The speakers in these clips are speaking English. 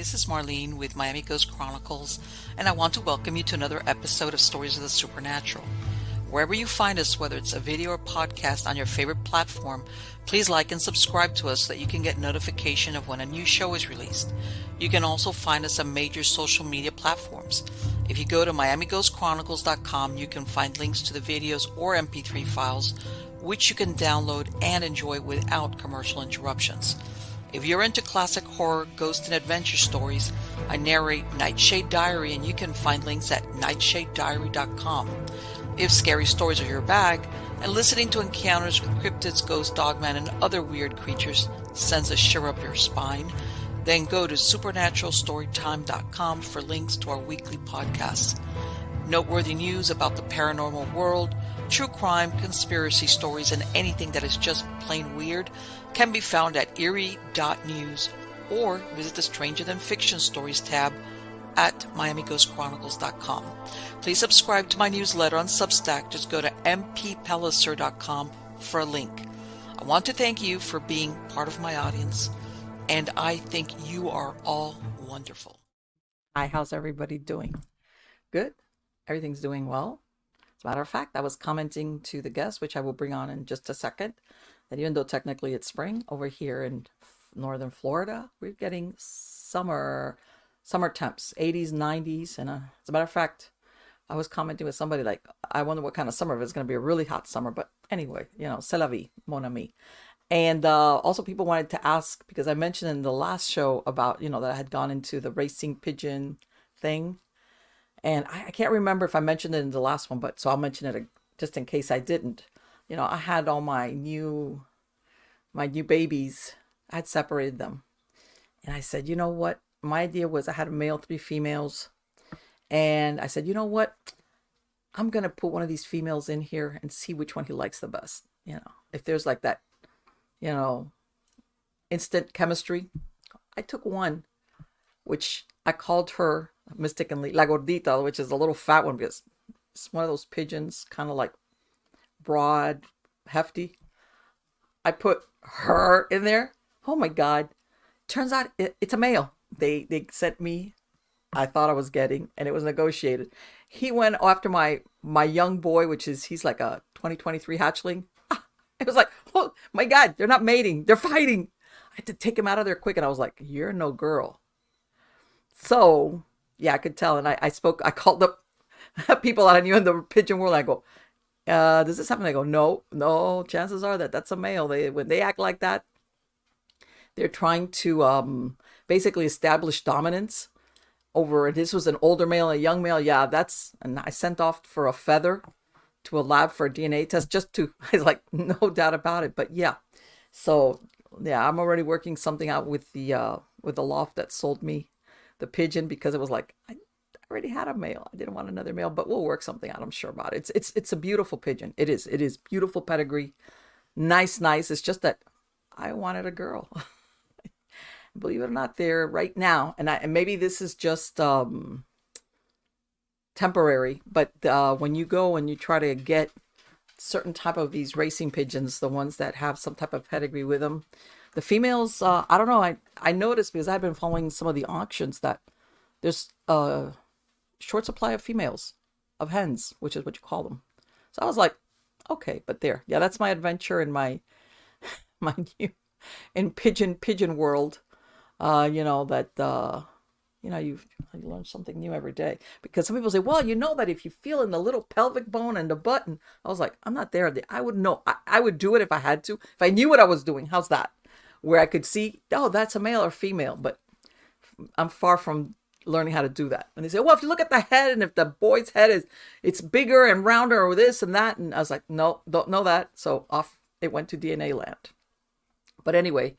this is Marlene with Miami Ghost Chronicles, and I want to welcome you to another episode of Stories of the Supernatural. Wherever you find us, whether it's a video or podcast on your favorite platform, please like and subscribe to us so that you can get notification of when a new show is released. You can also find us on major social media platforms. If you go to miamighostchronicles.com, you can find links to the videos or MP3 files, which you can download and enjoy without commercial interruptions. If you're into classic horror, ghost, and adventure stories, I narrate Nightshade Diary, and you can find links at nightshadediary.com. If scary stories are your bag, and listening to encounters with cryptids, ghosts, dogmen, and other weird creatures sends a shiver up your spine, then go to supernaturalstorytime.com for links to our weekly podcasts. Noteworthy news about the paranormal world, true crime, conspiracy stories, and anything that is just plain weird can be found at eerie.news or visit the Stranger Than Fiction Stories tab at miamighostchronicles.com. Please subscribe to my newsletter on Substack. Just go to mppellicer.com for a link. I want to thank you for being part of my audience, and I think you are all wonderful. Hi, how's everybody doing? Good? Everything's doing well? As a matter of fact, I was commenting to the guest, which I will bring on in just a second, that even though technically it's spring over here in northern Florida, we're getting summer temps, 80s, 90s. And as a matter of fact, I was commenting with somebody like, I wonder what kind of summer, if it's going to be a really hot summer. But anyway, c'est la vie, mon ami. And also people wanted to ask, because I mentioned in the last show about, that I had gone into the racing pigeon thing. And I can't remember if I mentioned it in the last one, but so I'll mention it just in case I didn't. I had all my new babies. I had separated them. And I said, you know what? My idea was I had a male, 3 females. And I said, you know what? I'm going to put one of these females in here and see which one he likes the best. If there's like that, instant chemistry. I took one, which I called her mistakenly La Gordita, which is a little fat one, because it's one of those pigeons, kind of like broad, hefty. I put her in there. Oh my God. Turns out it's a male. They sent me, I thought I was getting, and it was negotiated. He went after my young boy, he's like a 2023 hatchling. It was like, oh my God, they're not mating. They're fighting. I had to take him out of there quick. And I was like, you're no girl. So yeah, I could tell. And I called up people that I knew in the pigeon world. I go, does this happen? They go, no, chances are that's a male. When they act like that, they're trying to basically establish dominance over, and this was an older male and a young male. Yeah, and I sent off for a feather to a lab for a DNA test just to, I was like, no doubt about it. But yeah, so yeah, I'm already working something out with the loft that sold me the pigeon, because it was like, I already had a male. I didn't want another male, but we'll work something out. I'm sure about it. It's a beautiful pigeon. It is beautiful pedigree. Nice. It's just that I wanted a girl. Believe it or not, there right now, and maybe this is just temporary, but when you go and you try to get certain type of these racing pigeons, the ones that have some type of pedigree with them, the females, I don't know, I noticed, because I've been following some of the auctions, that there's a short supply of females, of hens, which is what you call them. So I was like, okay, but yeah, that's my adventure in my new in pigeon world. You learn something new every day, because some people say, well, that if you feel in the little pelvic bone and the butt, and I was like, I'm not there. I would know. I would do it if I had to, if I knew what I was doing. How's that? Where I could see, oh, that's a male or female, but I'm far from learning how to do that. And they say, well, if you look at the head, and if the boy's head it's bigger and rounder or this and that. And I was like, no, don't know that. So off it went to DNA land. But anyway,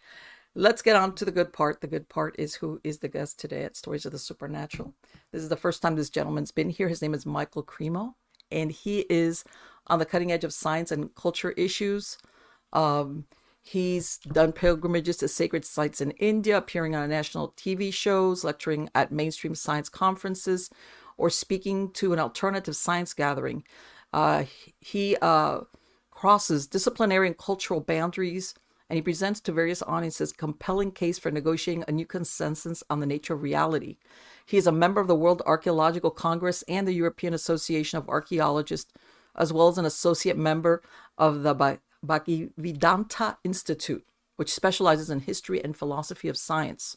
let's get on to the good part. The good part is who is the guest today at Stories of the Supernatural. This is the first time this gentleman's been here. His name is Michael Cremo, and he is on the cutting edge of science and culture issues. He's done pilgrimages to sacred sites in India, appearing on national TV shows, lecturing at mainstream science conferences, or speaking to an alternative science gathering. He crosses disciplinary and cultural boundaries and he presents to various audiences a compelling case for negotiating a new consensus on the nature of reality. He is a member of the World Archaeological Congress and the European Association of Archaeologists, as well as an associate member of the Bhaktivedanta Institute, which specializes in history and philosophy of science.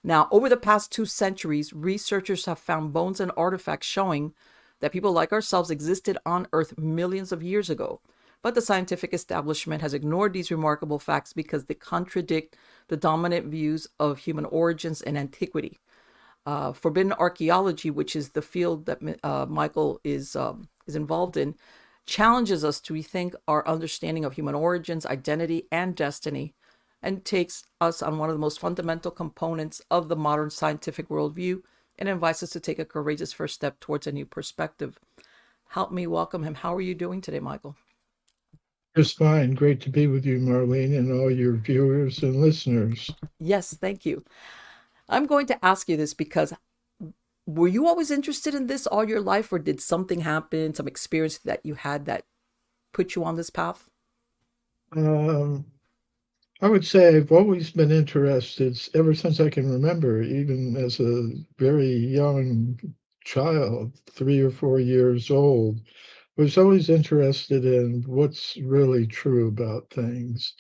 Now, over the past 2 centuries, researchers have found bones and artifacts showing that people like ourselves existed on Earth millions of years ago. But the scientific establishment has ignored these remarkable facts because they contradict the dominant views of human origins and antiquity. Forbidden archaeology, which is the field that Michael is involved in, challenges us to rethink our understanding of human origins, identity, and destiny, and takes us on one of the most fundamental components of the modern scientific worldview and invites us to take a courageous first step towards a new perspective. Help me welcome him. How are you doing today, Michael? Just fine. Great to be with you, Marlene, and all your viewers and listeners. Yes, thank you. I'm going to ask you this because were you always interested in this all your life, or did something happen, some experience that you had that put you on this path? Um, I would say I've always been interested ever since I can remember, even as a very young child, 3 or 4 years old. I was always interested in what's really true about things.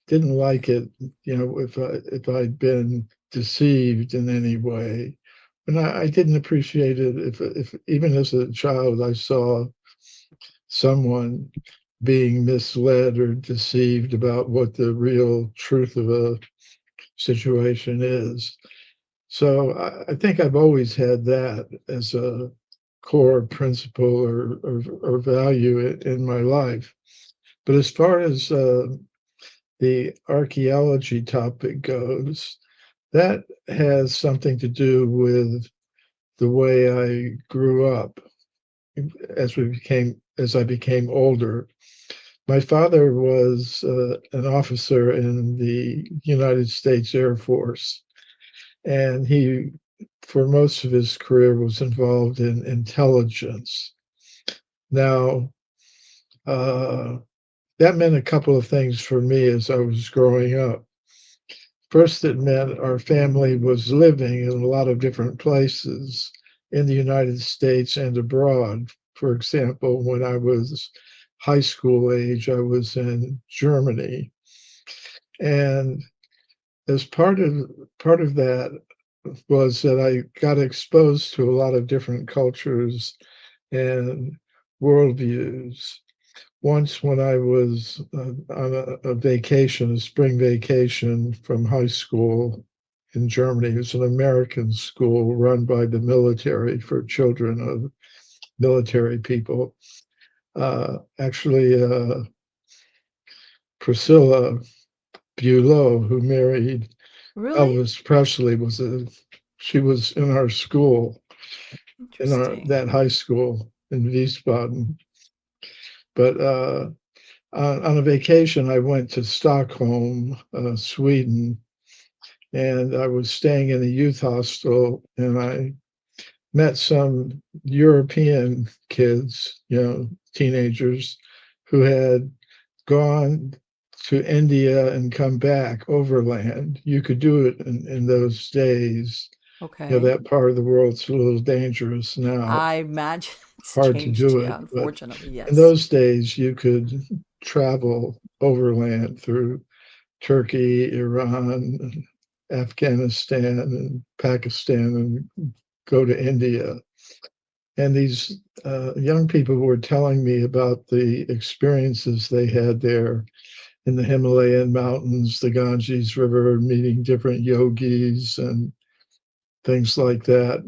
Didn't Okay. like it, if I'd been deceived in any way. And I didn't appreciate it if even as a child I saw someone being misled or deceived about what the real truth of a situation is. So I think I've always had that as a core principle or value in my life. But as far as the archaeology topic goes, that has something to do with the way I grew up as I became older. My father was an officer in the United States Air Force, and he, for most of his career, was involved in intelligence. Now, uh, that meant a couple of things for me as I was growing up. First, it meant our family was living in a lot of different places in the United States and abroad. For example, when I was high school age, I was in Germany. And as part of that was that I got exposed to a lot of different cultures and worldviews. Once, when I was on a vacation, a spring vacation from high school in Germany, it was an American school run by the military for children of military people. Actually, Priscilla Bulow, who married Really? Elvis Presley, she was in our school, in Interesting. that high school in Wiesbaden. But on a vacation, I went to Stockholm, Sweden, and I was staying in a youth hostel, and I met some European kids, teenagers, who had gone to India and come back overland. You could do it in those days. Okay. That part of the world's a little dangerous now, I imagine it's hard to changed. do Yeah, it. But unfortunately, in yes. those days, you could travel overland through Turkey, Iran, Afghanistan, and Pakistan, and go to India. And these young people were telling me about the experiences they had there in the Himalayan mountains, the Ganges River, meeting different yogis and things like that,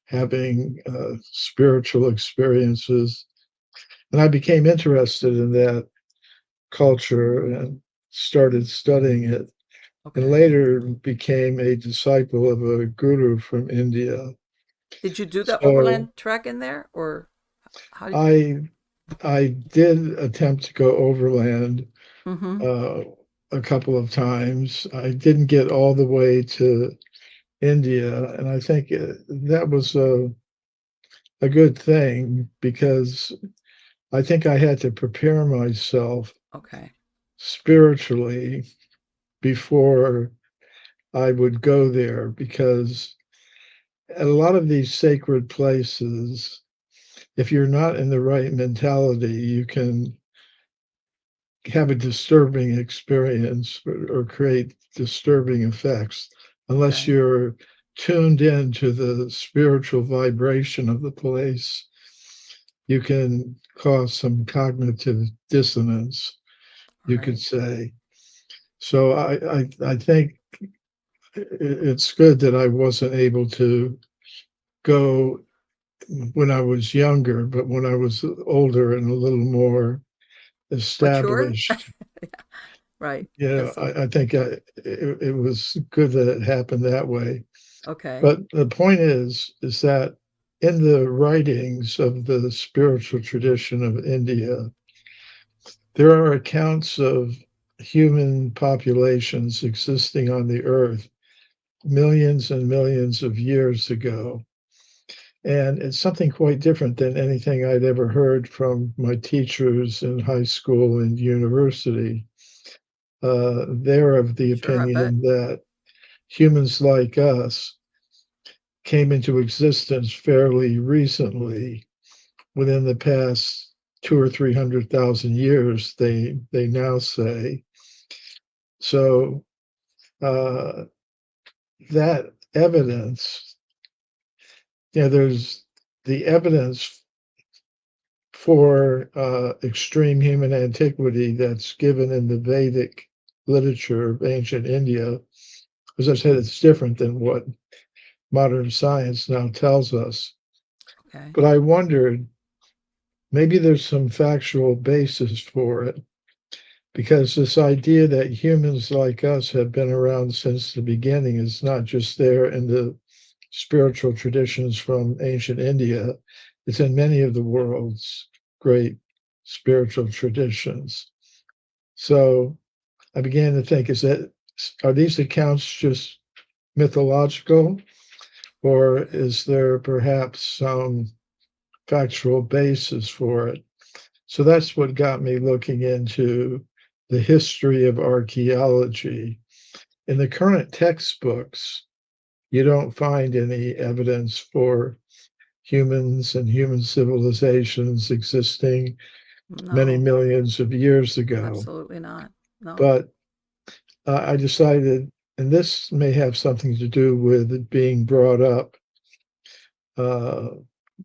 having spiritual experiences. And I became interested in that culture and started studying it, and Okay. later became a disciple of a guru from India. Did you do the So overland trek in there, or how did? I I did attempt to go overland Mm-hmm. uh, a couple of times. I didn't get all the way to India, and I think that was a good thing because I think I had to prepare myself Okay. spiritually before I would go there, because a lot of these sacred places, if you're not in the right mentality, you can have a disturbing experience or create disturbing effects unless Okay. you're tuned in to the spiritual vibration of the place. You can cause some cognitive dissonance, All you could right. say. So I think it's good that I wasn't able to go when I was younger, but when I was older and a little more Mature? established, Right. yeah, Yes. Of I think it was good that it happened that way. okay. But the point is that in the writings of the spiritual tradition of India, there are accounts of human populations existing on the earth millions and millions of years ago. And it's something quite different than anything I'd ever heard from my teachers in high school and university. They're of the Sure, I bet. opinion that humans like us came into existence fairly recently, within the past 200 or 300,000 years. They now say so. Uh, that evidence, there's the evidence for extreme human antiquity that's given in the Vedic literature of ancient India. As I said, it's different than what modern science now tells us. Okay. But I wondered, maybe there's some factual basis for it, because this idea that humans like us have been around since the beginning is not just there in the spiritual traditions from ancient India, it's in many of the world's great spiritual traditions. So I began to think, are these accounts just mythological, or Okay. is there perhaps some factual basis for it? So that's what got me looking into the history of archaeology. In the current textbooks, you don't find any evidence for humans and human civilizations existing many No, millions of years ago. absolutely not. No. But I decided, and this may have something to do with it being brought up uh,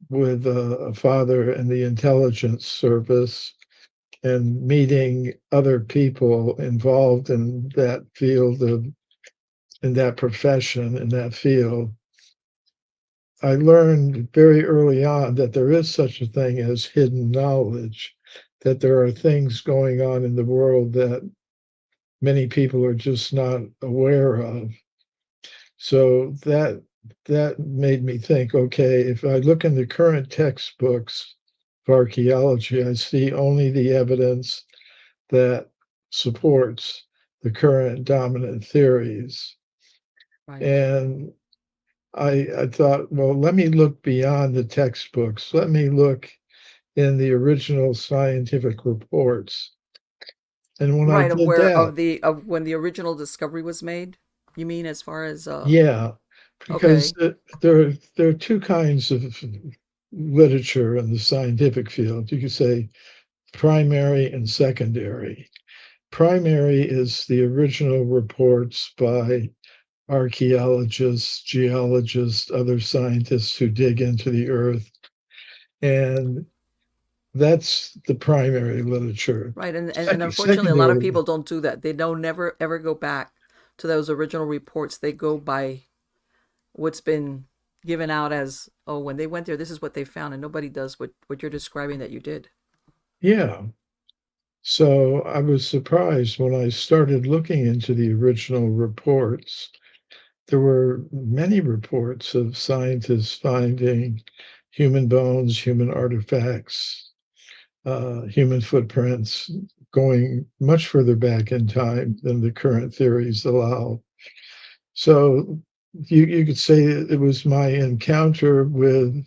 with a father in the intelligence service and meeting other people involved in that field of in that profession, in that field. I learned very early on that there is such a thing as hidden knowledge, that there are things going on in the world that many people are just not aware of. So that made me think, okay, if I look in the current textbooks of archaeology, I see only the evidence that supports the current dominant theories. Right. And I thought, well, let me look beyond the textbooks. Let me look in the original scientific reports. And when I Right, of did where that, of when the original discovery was made? You mean as far as yeah, because okay. there are two kinds of literature in the scientific field. You could say primary and secondary. Primary is the original reports by archaeologists, geologists, other scientists who dig into the earth. And that's the primary literature. Right, and unfortunately a lot of Secondary, people don't do that. They don't never ever go back to those original reports. They go by what's been given out as, oh, when they went there, this is what they found, and nobody does what you're describing that you did. yeah. So I was surprised when I started looking into the original reports. There were many reports of scientists finding human bones, human artifacts, human footprints, going much further back in time than the current theories allow. So you could say it was my encounter with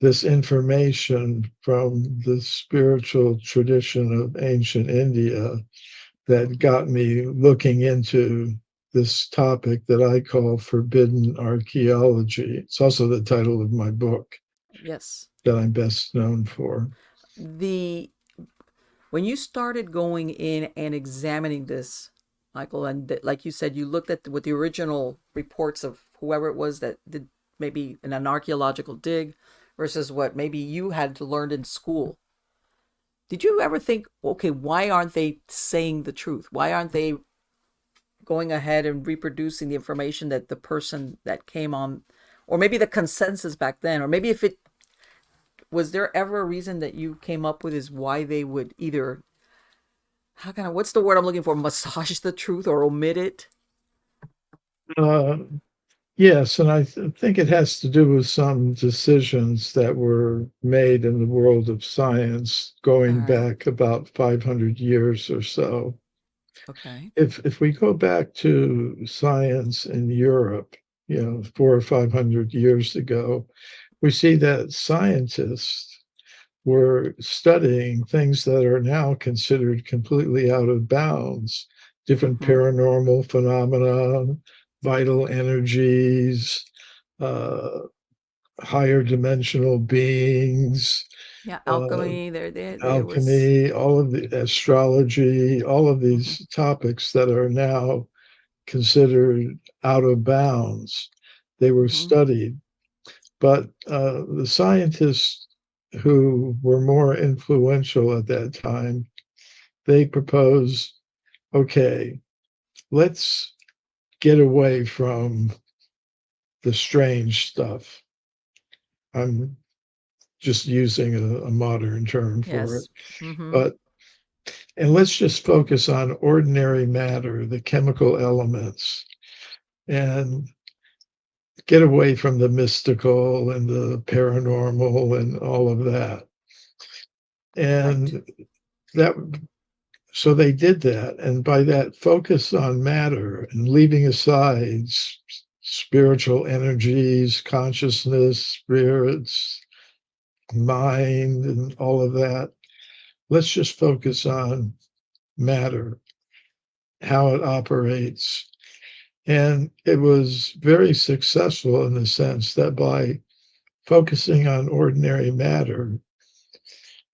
this information from the spiritual tradition of ancient India that got me looking into this topic that I call forbidden archaeology. It's also the title of my book Yes. that I'm best known for. The When you started going in and examining this, Michael, and like you said, you looked at what the original reports of whoever it was that did maybe in an archaeological dig versus what maybe you had to learn in school. Did you ever think, okay, why aren't they saying the truth? Why aren't they going ahead and reproducing the information that the person that came on, or maybe the consensus back then, or maybe if it was there ever a reason that you came up with is why they would either what's the word I'm looking for, massage the truth or omit it? Uh, yes, and think it has to do with some decisions that were made in the world of science All going right. back about 500 years or so. Okay. If we go back to science in Europe, 400 or 500 years ago, we see that scientists were studying things that are now considered completely out of bounds, different Mm-hmm. paranormal phenomena, vital energies, uh, higher dimensional beings, Yeah, uh, alchemy. There was. alchemy, all of the astrology, all of Mm-hmm. these topics that are now considered out of bounds. They were Mm-hmm. studied, but the scientists who were more influential at that time, they proposed, okay, let's get away from the strange stuff. I'm just using a modern term for it, Yes. Mm-hmm. but and let's just focus on ordinary matter, the chemical elements, and get away from the mystical and the paranormal and all of that. Right. And that so they did that. And by that focus on matter and leaving aside spiritual energies, consciousness, spirits, mind, and all of that, let's just focus on matter, how it operates. And it was very successful in the sense that by focusing on ordinary matter,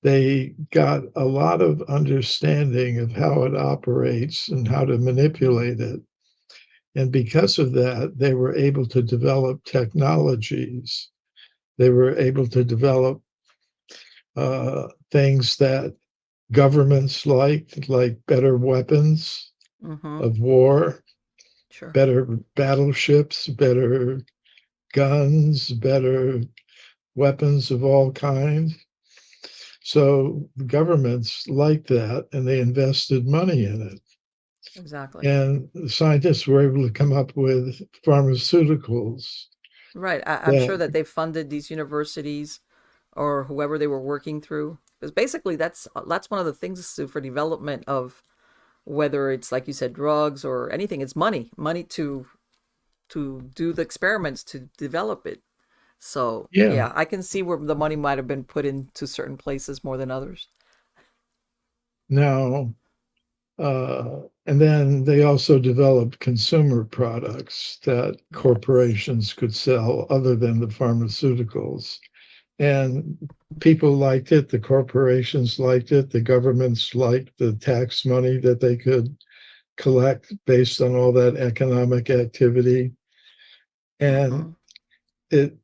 they got a lot of understanding of how it operates and how to manipulate it. And because of that, they were able to develop technologies. They were able to develop things that governments liked, like better weapons Mm-hmm. of war, Sure. better battleships, better guns, better weapons of all kinds. So the governments liked that and they invested money in it. Exactly. And the scientists were able to come up with pharmaceuticals Right. I'm that, sure that they funded these universities or whoever they were working through. Because basically, that's one of the things for development of whether it's like you said, drugs or anything. It's money to do the experiments to develop it. So yeah. yeah, I can see where the money might have been put into certain places more than others. Now, and then they also developed consumer products that Yes. corporations could sell other than the pharmaceuticals. And people liked it, the corporations liked it, the governments liked the tax money that they could collect based on all that economic activity. And Mm-hmm. it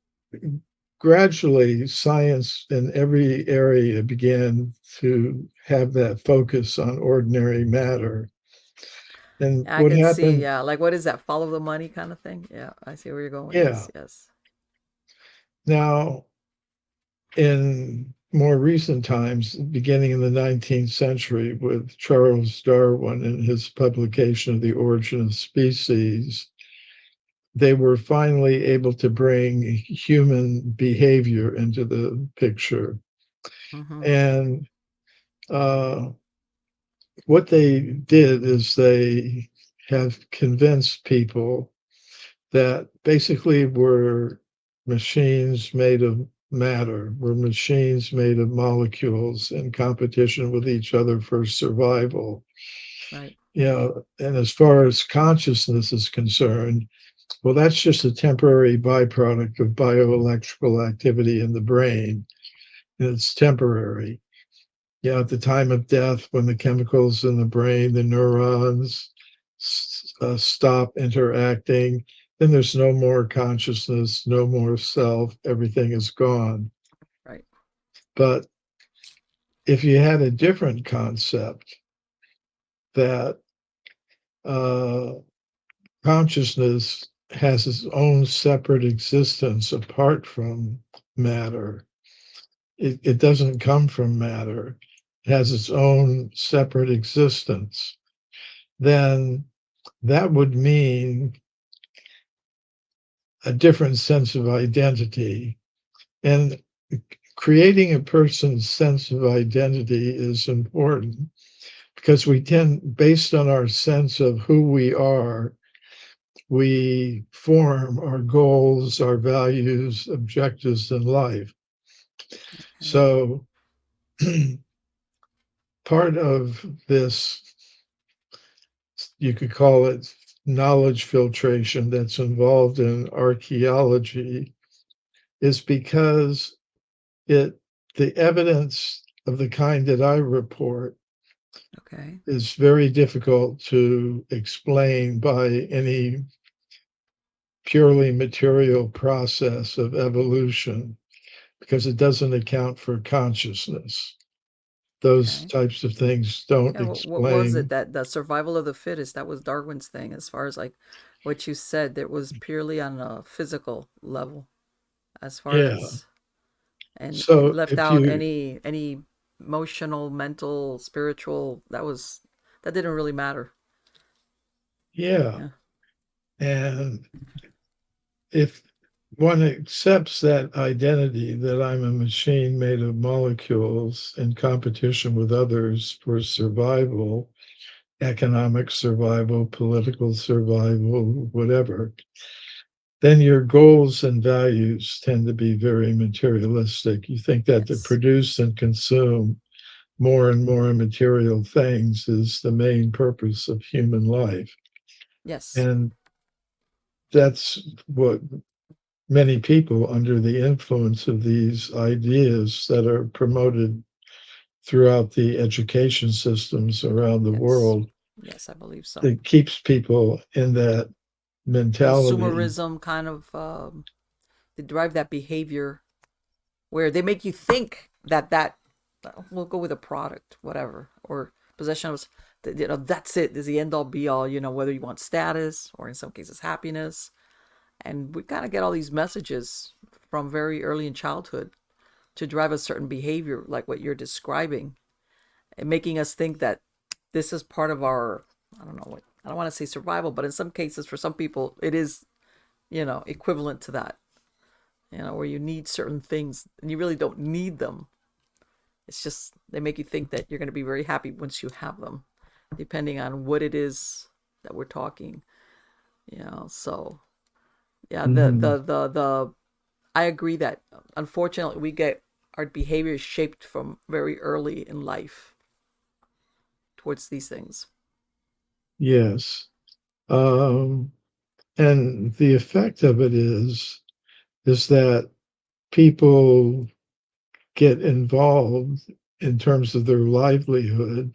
gradually, science in every area began to have that focus on ordinary matter. And I what can see, happened, yeah. Like what is that? Follow the money kind of thing? Yeah, I see where you're going with yeah. this. Yes. Now, in more recent times, beginning in the 19th century, with Charles Darwin and his publication of The Origin of Species, they were finally able to bring human behavior into the picture. Mm-hmm. And uh, what they did is they have convinced people that basically we're machines made of matter, we're machines made of molecules in competition with each other for survival. Right. and as far as consciousness is concerned, well, that's just a temporary byproduct of bioelectrical activity in the brain. And it's temporary. At the time of death, when the chemicals in the brain, the neurons stop interacting, then there's no more consciousness, no more self, everything is gone. Right. But if you had a different concept that uh, consciousness has its own separate existence apart from matter, it doesn't come from matter, it has its own separate existence, then that would mean a different sense of identity. And creating a person's sense of identity is important because we tend, based on our sense of who we are, we form our goals, our values, objectives in life. Okay. So part of this, you could call it knowledge filtration, that's involved in archaeology, is because it the evidence of the kind that I report Okay. is very difficult to explain by any purely material process of evolution because it doesn't account for consciousness. Those Okay. types of things don't Yeah, what was it explain. that the survival of the fittest, that was Darwin's thing, as far as like what you said, that was purely on a physical level, as far Yeah. as, and So left if out you, any emotional, mental, spiritual, that didn't really matter. yeah, Yeah. and if one accepts that identity that I'm a machine made of molecules in competition with others for survival, economic survival, political survival, whatever, then your goals and values tend to be very materialistic. You think that to Yes. produce and consume more and more material things is the main purpose of human life. Yes. And that's what many people, under the influence of these ideas that are promoted throughout the education systems around the Yes. world, Yes, I believe so. that keeps people in that mentality. Consumerism kind of, they drive that behavior where they make you think that we'll go with a product, whatever, or possession of, that's it, is the end all be all, whether you want status or in some cases happiness. And we kind of get all these messages from very early in childhood to drive a certain behavior like what you're describing, and making us think that this is part of our, I don't know what, I don't want to say survival, but in some cases for some people it is, equivalent to that, where you need certain things and you really don't need them. It's just they make you think that you're going to be very happy once you have them, depending on what it is that we're talking. So yeah, Mhm. the I agree that unfortunately we get our behavior shaped from very early in life towards these things. Yes. Um, and the effect of it is that people get involved in terms of their livelihood.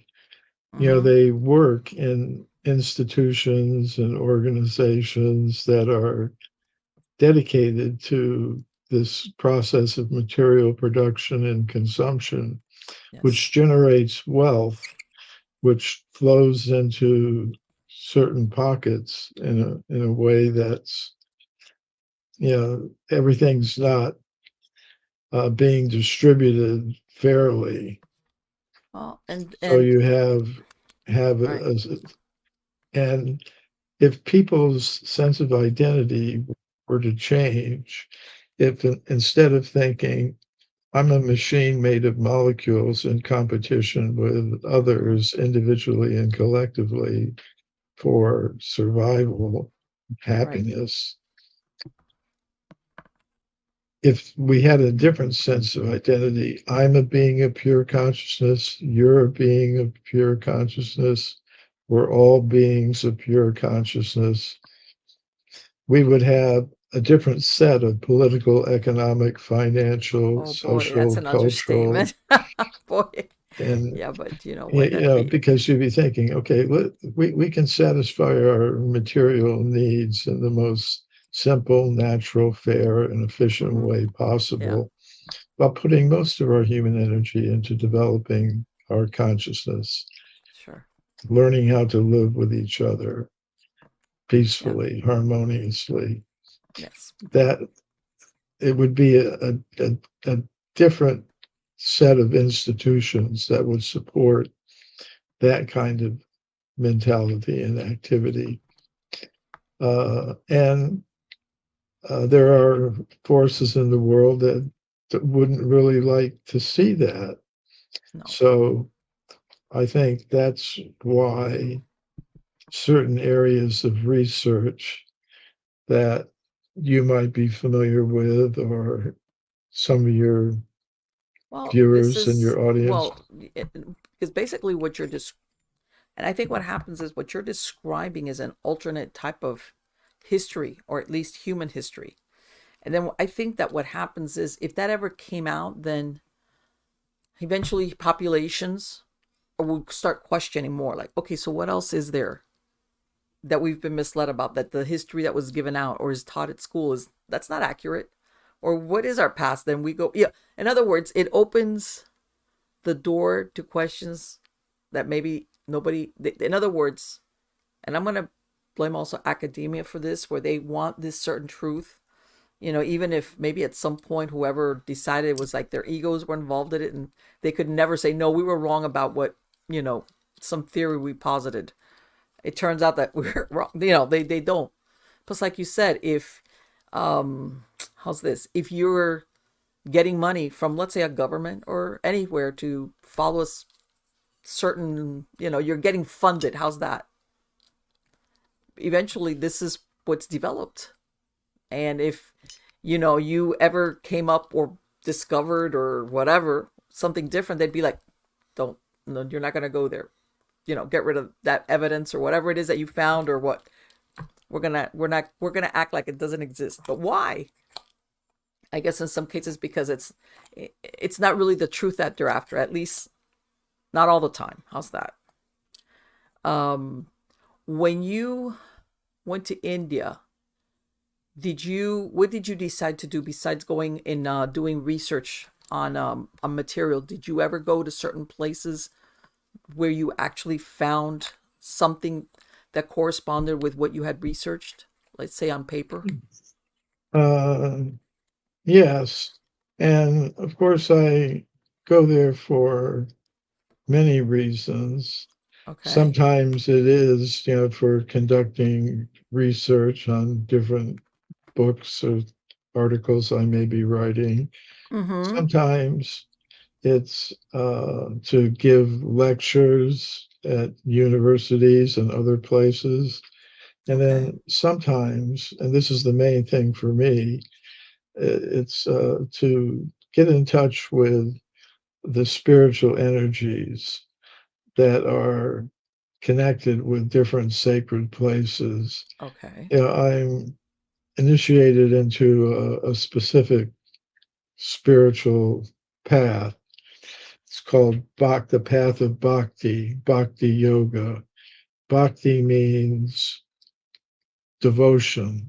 Mm-hmm. They work in institutions and organizations that are dedicated to this process of material production and consumption, which Yes. generates wealth, which flows into certain pockets in a way that's, everything's not being distributed fairly. Well, and So and you have right, and if people's sense of identity were to change, if instead of thinking I'm a machine made of molecules in competition with mm-hmm, others individually and collectively for survival, right, happiness, if we had a different sense of identity, I'm a being of pure consciousness, you're a being of pure consciousness, were all beings of pure consciousness, we would have a different set of political, economic, financial, Oh boy, that's social, an cultural, understatement. Boy. and Yeah, but wouldn't you that know, be? because you'd be thinking, okay, we can satisfy our material needs in the most simple, natural, fair, and efficient Mm-hmm. way Yeah, possible, while putting most of our human energy into developing our consciousness, sure. learning how to live with each other Yeah, peacefully, harmoniously. yes. That it would be a different set of institutions that would support that kind of mentality and activity. And there are forces in the world that wouldn't really like to see that. No. So I think that's why certain areas of research that you might be familiar with, or some of your Well, this viewers and is, your audience. well, because basically what you're and I think what happens is what you're describing is an alternate type of history, or at least human history. And then I think that what happens is if that ever came out, then eventually populations will start questioning more like, okay, so what else is there that we've been misled about, that the history that was given out or is taught at school is that's not accurate? Or what is our past? Then we go, yeah. In other words, it opens the door to questions that maybe nobody, in other words, and I'm going to blame also academia for this, where they want this certain truth, even if maybe at some point whoever decided, it was like their egos were involved in it, and they could never say, no, we were wrong about what, some theory we posited. It turns out that we're wrong. They don't. Plus, like you said, if, how's this? If you're getting money from, let's say, a government or anywhere to follow a certain, you're getting funded. How's that? Eventually, this is what's developed. And if, you ever came up or discovered or whatever, something different, they'd be like, don't, no, you're not going to go there. Get rid of that evidence or whatever it is that you found, or what. We're gonna act like it doesn't exist. But why? I guess in some cases because it's not really the truth that they're after, at least not all the time. How's that? When you went to India, what did you decide to do besides going and doing research on a material? Did you ever go to certain places where you actually found something that corresponded with what you had researched, let's say on paper? Uh, yes. And of course, I go there for many reasons. Okay. Sometimes it is, for conducting research on different books or articles I may be writing. Mm-hmm. Sometimes it's to give lectures at universities and other places. And Okay. then sometimes, and this is the main thing for me, it's to get in touch with the spiritual energies that are connected with different sacred places. Okay. I'm initiated into a specific spiritual path. It's called the path of Bhakti yoga. Bhakti means devotion,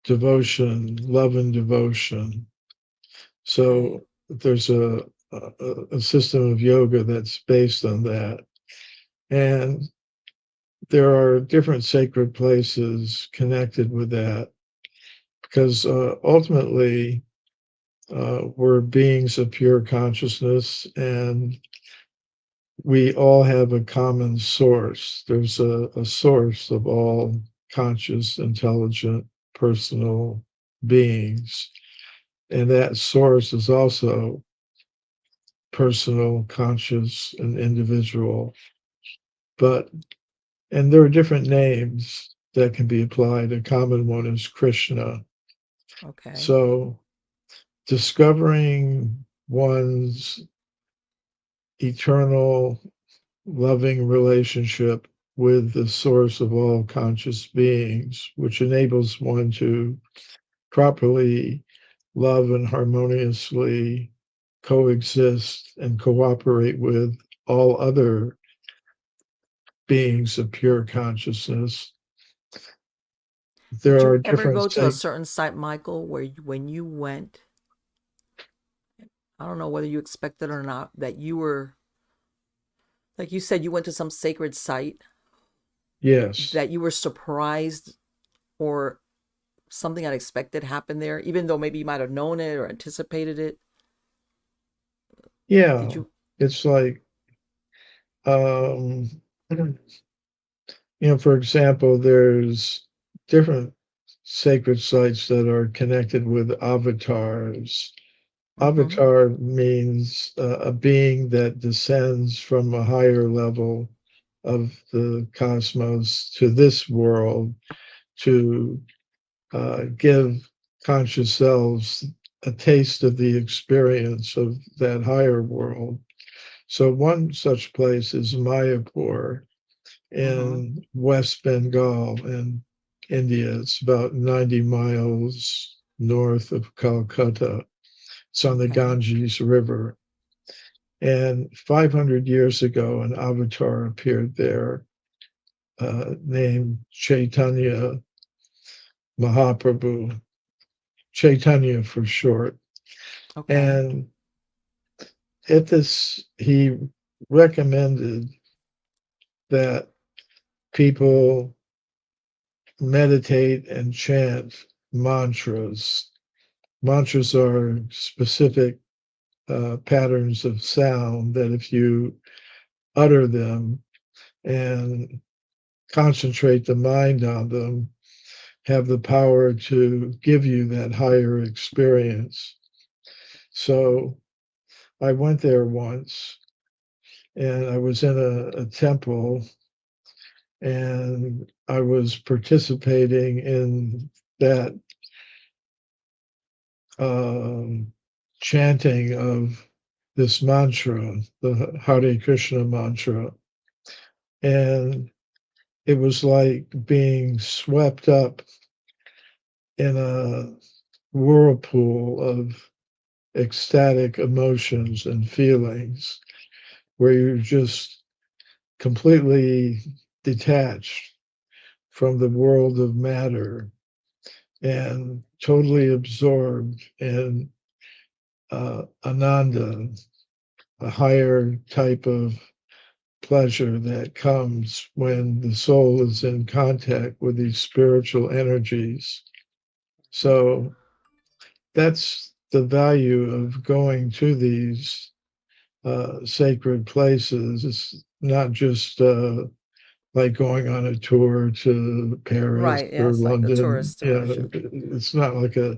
love and devotion. Okay. So there's a system of yoga that's based on that. And there are different sacred places connected with that because ultimately we're beings of pure consciousness, and we all have a common source. There's a source of all conscious, intelligent, personal beings. And that source is also personal, conscious, and individual. But, and there are different names that can be applied. A common one is Krishna. Okay. So discovering one's eternal, loving relationship with the source of all conscious beings, which enables one to properly love and harmoniously coexist and cooperate with all other beings of pure consciousness. Did There you are ever different go to a states. certain site, Michael, where when you went, I don't know whether you expected or not, that you were, like you said, you went to some sacred site, Yes. that you were surprised or something unexpected happened there, even though maybe you might have known it or anticipated it? Yeah. Did you? It's like, um, for example, there's different sacred sites that are connected with avatars. Mm-hmm. Avatar means a being that descends from a higher level of the cosmos to this world to give conscious selves a taste of the experience of that higher world. So, one such place is Mayapur Mm-hmm. in West Bengal in India. It's about 90 miles north of Calcutta. It's on the Okay. Ganges River. And 500 years ago, an avatar appeared there named Chaitanya Mahaprabhu, Chaitanya for short. Okay. And at this, he recommended that people meditate and chant mantras. Mantras are specific patterns of sound that if you utter them and concentrate the mind on them, have the power to give you that higher experience. So I went there once and I was in a temple and I was participating in that um, chanting of this mantra, the Hare Krishna mantra. And it was like being swept up in a whirlpool of ecstatic emotions and feelings where you're just completely detached from the world of matter and totally absorbed in ananda, a higher type of pleasure that comes when the soul is in contact with these spiritual energies. So that's the value of going to these sacred places. It's not just like going on a tour to Paris Right. or Yes, like the London. tourist version. It's not like a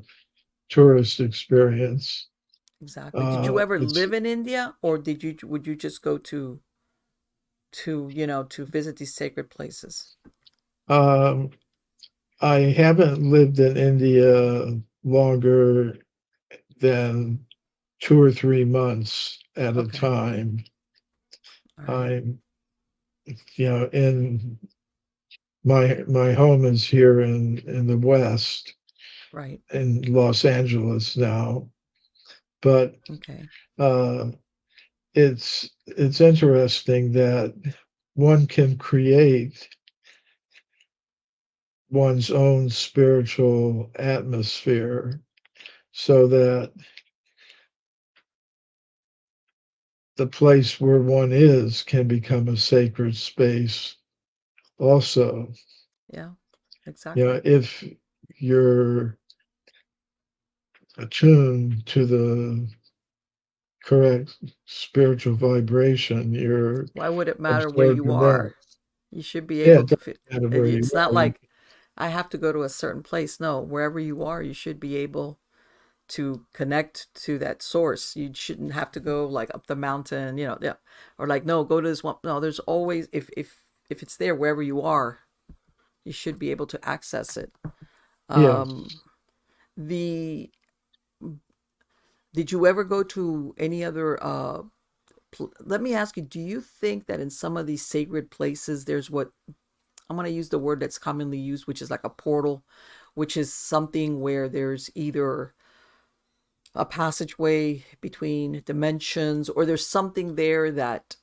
tourist experience. Exactly. Did you ever It's live in India, or would you just go to visit these sacred places? um, I haven't lived in India longer than 2 or 3 months at a Okay. time. All right. I'm, in my home is here in the West, Right. in Los Angeles now, but Okay. uh, it's interesting that one can create one's own spiritual atmosphere so that the place where one is can become a sacred space also. Yeah. Exactly. If you're attuned to the correct spiritual vibration, you're Why would it matter where absorbed you in that. are? You should be Yeah, able it to doesn't fit. matter where you It's not are. like I have to go to a certain place. No, wherever you are, you should be able to connect to that source. You shouldn't have to go like up the mountain, yeah. Or like, no, go to this one. No, there's always, if it's there wherever you are, you should be able to access it. Um, Yes. the Did you ever go to any other Let me ask you, do you think that in some of these sacred places there's what I'm going to use the word that's commonly used, which is like a portal, which is something where there's either a passageway between dimensions, or there's something there that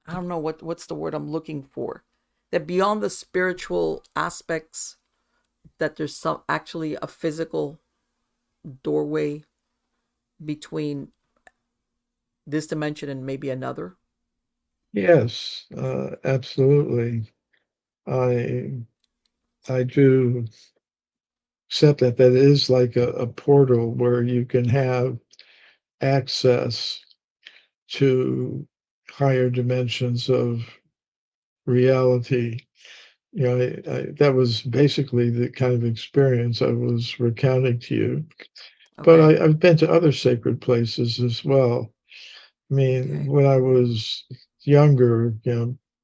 I don't know what's the word I'm looking for, that beyond the spiritual aspects, that there's some actually a physical doorway between this dimension and maybe another? Yes, absolutely. I I do accept that that is like a portal where you can have access to higher dimensions of reality. You know, that was basically the kind of experience I was recounting to you. But Okay. I've been to other sacred places as well. I mean, Okay. when I was younger,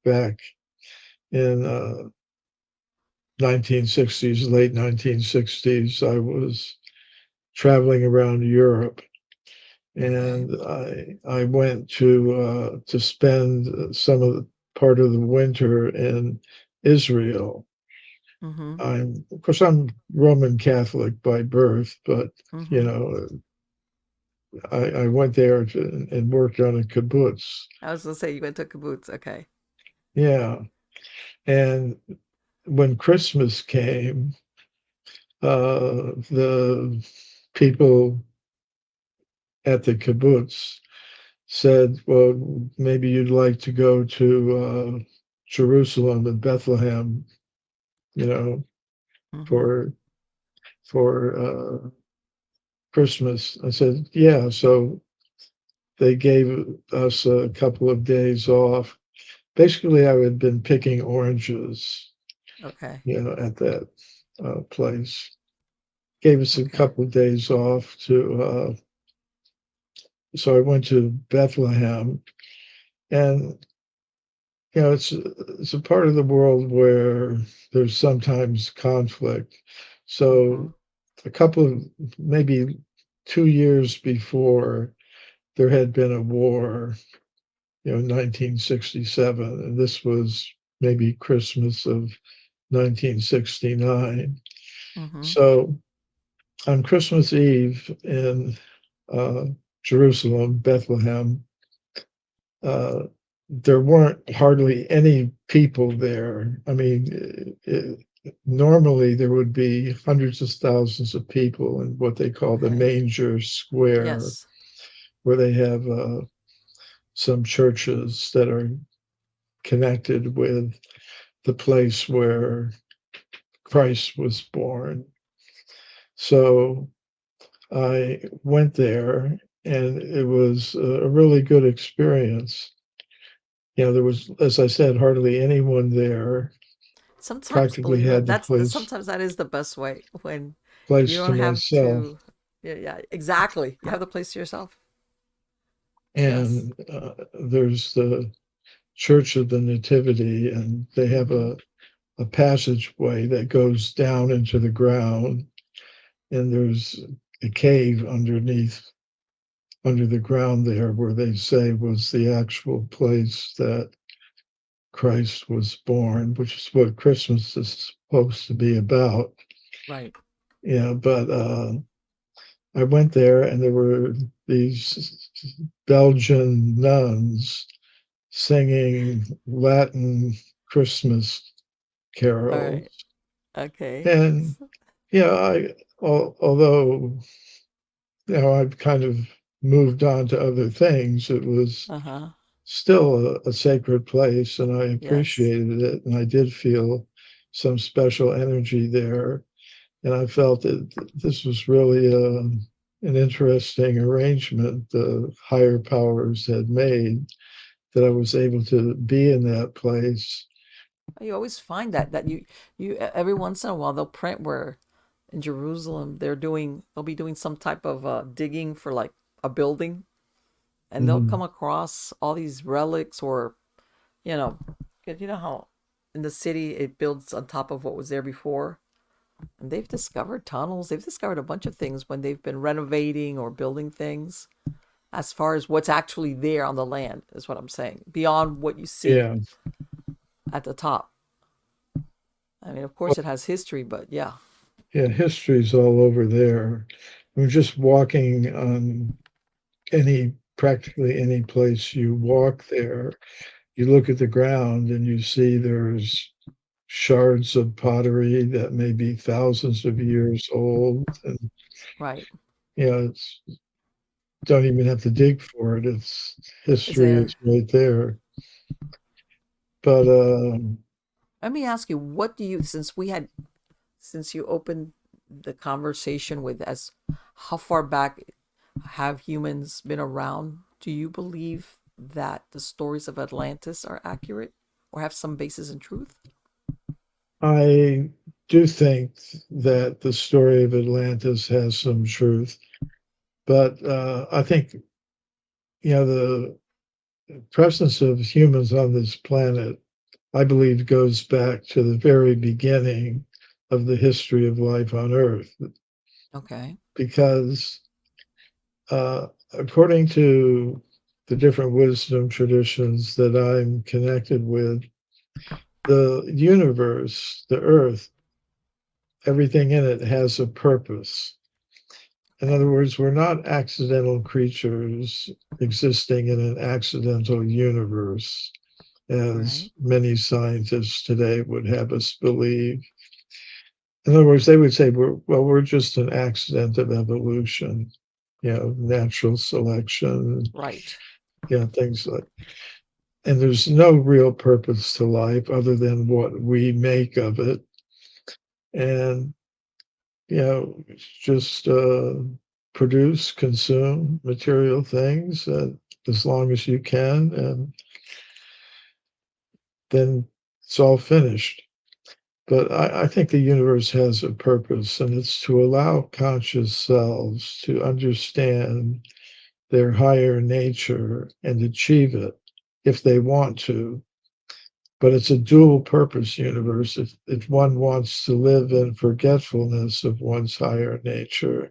back in 1960s, late 1960s, I was traveling around Europe, Okay. and I went to spend some of the part of the winter in Israel. Mm-hmm. Of course, I'm Roman Catholic by birth, but you Mm-hmm. know, I went there and worked on a kibbutz. I was gonna say you went to kibbutz. Okay. Yeah, and when Christmas came, the people at the kibbutz said, "Well, maybe you'd like to go to Jerusalem and Bethlehem, you know, Mm-hmm. for Christmas." I said, "Yeah." So they gave us a couple of days off. Basically, I had been picking oranges, Okay. at that place. Gave us a Okay. couple of days off to. So I went to Bethlehem, and it's a part of the world where there's sometimes conflict. Mm-hmm. So a couple of maybe 2 years before, there had been a war, 1967, and this was maybe Christmas of 1969. Mm-hmm. So on Christmas Eve in uh, Jerusalem, Bethlehem, uh, there weren't hardly any people there. I mean, normally there would be hundreds of thousands of people in what they call the Okay. manger square, Yes. where they have some churches that are connected with the place where Christ was born. So I went there, and it was a really good experience. There was, as I said, hardly anyone there. Sometimes, Practically believe it, had the that's the place sometimes that is the best way when you place to don't have myself. to. Yeah, yeah, exactly. You have the place to yourself. Yes. And there's the Church of the Nativity, and they have Mm-hmm. a passageway that goes down into the ground, and there's a cave under the ground there where they say was the actual place that Christ was born, which is what Christmas is supposed to be about. Right. But I went there, and there were these Belgian nuns singing Latin Christmas All carols. right. Okay. And although I've kind of moved on to other things, it was Uh-huh. still a sacred place, and I Yes. appreciated it, and I did feel some special energy there, and I felt that this was really an interesting arrangement the higher powers had made, that I was able to be in that place. You always find that every once in a while they'll print where in Jerusalem they'll be doing some type of digging for like a building, and they'll come Mhm. across all these relics, or you know, 'cause you know how in the city it builds on top of what was there before, and they've discovered tunnels, they've discovered a bunch of things when they've been renovating or building things. as far as what's actually there on the land, is what I'm saying, beyond what you see Yeah. at the top. I mean, of course, it has history, but yeah. Yeah, history's all over there. I'm just walking on practically any place you walk there. You look at the ground and you see there's shards of pottery that may be thousands of years old. And, Right. it's don't even have to dig for it. It's Is history there? is right there. But Let me ask you, what do you, since you opened the conversation with as how far back have humans been around? Do you believe that the stories of Atlantis are accurate or have some basis in truth? I do think that the story of Atlantis has some truth. But I think, the presence of humans on this planet, I believe, goes back to the very beginning of the history of life on Earth, Okay. because according to the different wisdom traditions that I'm connected with, the universe, the Earth, everything in it has a purpose. In Okay. other words, we're not accidental creatures existing in an accidental universe, as Right. many scientists today would have us believe. In other words, they would say, we're just an accident of evolution, natural selection, Right. things like, and there's no real purpose to life other than what we make of it. And, just produce, consume material things as long as you can, and then it's all finished. But I think the universe has a purpose, and it's to allow conscious selves to understand their higher nature and achieve it if they want to. But it's a dual purpose universe. If one wants to live in forgetfulness of one's higher nature,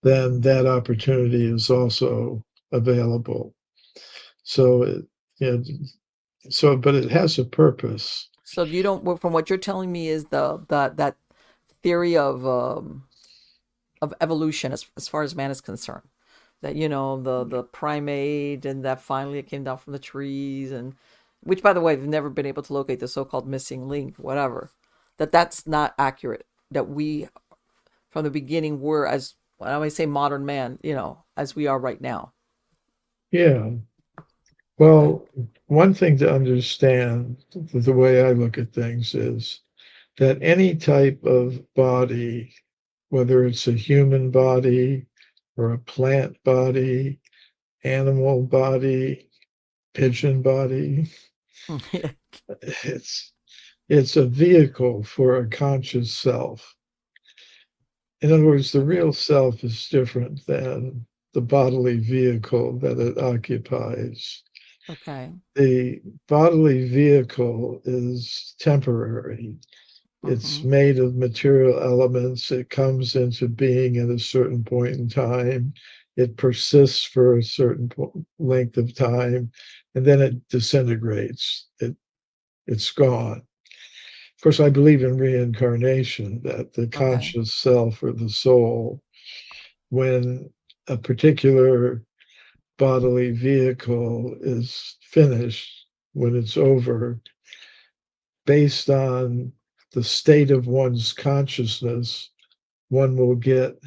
then that opportunity is also available. So, you know, but it has a purpose. So you don't, well, from what you're telling me, is that theory of evolution as far as man is concerned, that the primate, and that finally it came down from the trees, and which, by the way, they've never been able to locate the so-called missing link, whatever, that's not accurate, that we from the beginning were, as when I say modern man, as we are right now. Yeah. Okay. Well, one thing to understand, the way I look at things, is that any type of body, whether it's a human body or a plant body, animal body, pigeon body, Yeah. it's it's a vehicle for a conscious self. In other words, the Okay. real self is different than the bodily vehicle that it occupies. Okay. The bodily vehicle is temporary. It's Mm-hmm. made of material elements. It comes into being at a certain point in time. It persists for a certain length of time, and then it disintegrates. It's gone. Of course, I believe in reincarnation, that the Okay. conscious self or the soul, when a particular bodily vehicle is finished, when it's over, based on the state of one's consciousness, one will get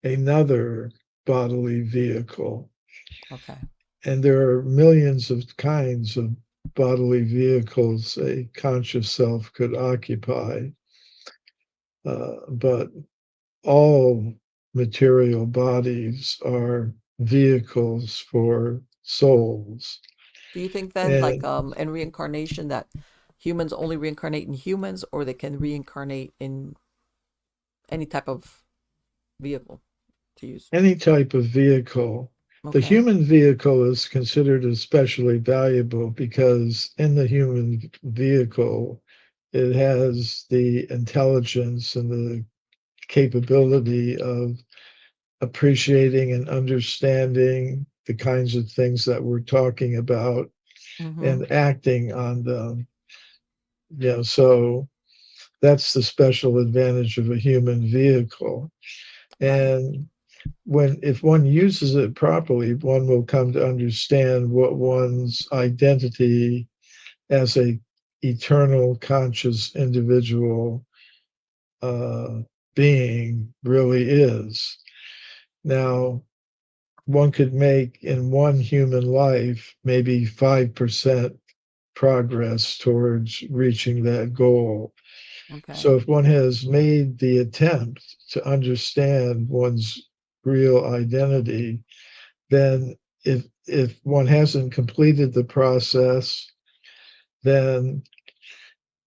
another bodily vehicle. Okay. And there are millions of kinds of bodily vehicles a conscious self could occupy. But all material bodies are vehicles for souls. Do you think then, like, And in reincarnation, that humans only reincarnate in humans, or they can reincarnate in any type of vehicle to use? any type of vehicle, the Okay. human vehicle is considered especially valuable because in the human vehicle, it has the intelligence and the capability of appreciating and understanding the kinds of things that we're talking about Mm-hmm. and acting on them. So that's the special advantage of a human vehicle. Right. And if one uses it properly, one will come to understand what one's identity as a eternal conscious individual uh, being really is. Now, one could make in one human life maybe 5% progress towards reaching that goal. Okay. So if one has made the attempt to understand one's real identity, then if one hasn't completed the process, then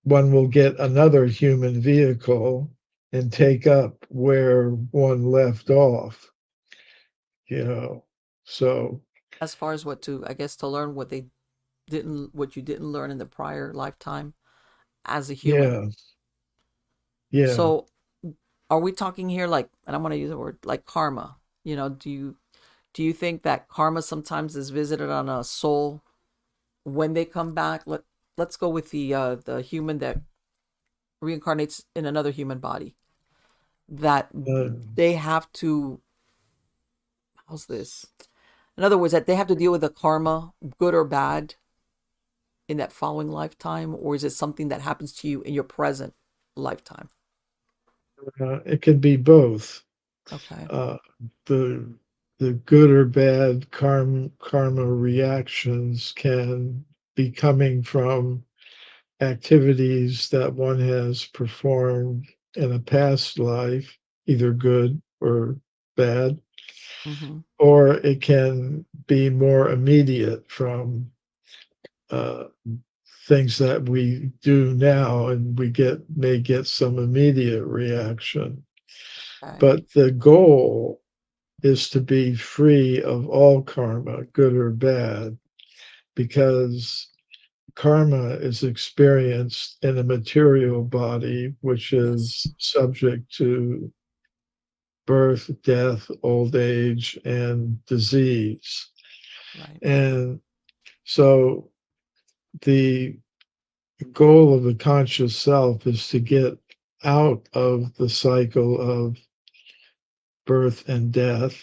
one will get another human vehicle and take up where one left off, you know. So As far as I guess, to learn what you didn't learn in the prior lifetime as a human. yeah, yeah. So, are we talking here like, and I'm going to use the word like karma? Do you think that karma sometimes is visited on a soul when they come back? Let's go with the human that reincarnates in another human body. That Uh, they have to, how's this? In other words, that they have to deal with the karma, good or bad, in that following lifetime, or is it something that happens to you in your present lifetime? it could be both. Okay. Uh, the the good or bad karma reactions can be coming from activities that one has performed in a past life, either good or bad, Mm-hmm. or it can be more immediate from uh, things that we do now, and we may get some immediate reaction. Okay. But the goal is to be free of all karma, good or bad, because karma is experienced in a material body, which Yes. is subject to birth, death, old age, and disease. Right. And so the goal of the conscious self is to get out of the cycle of birth and death,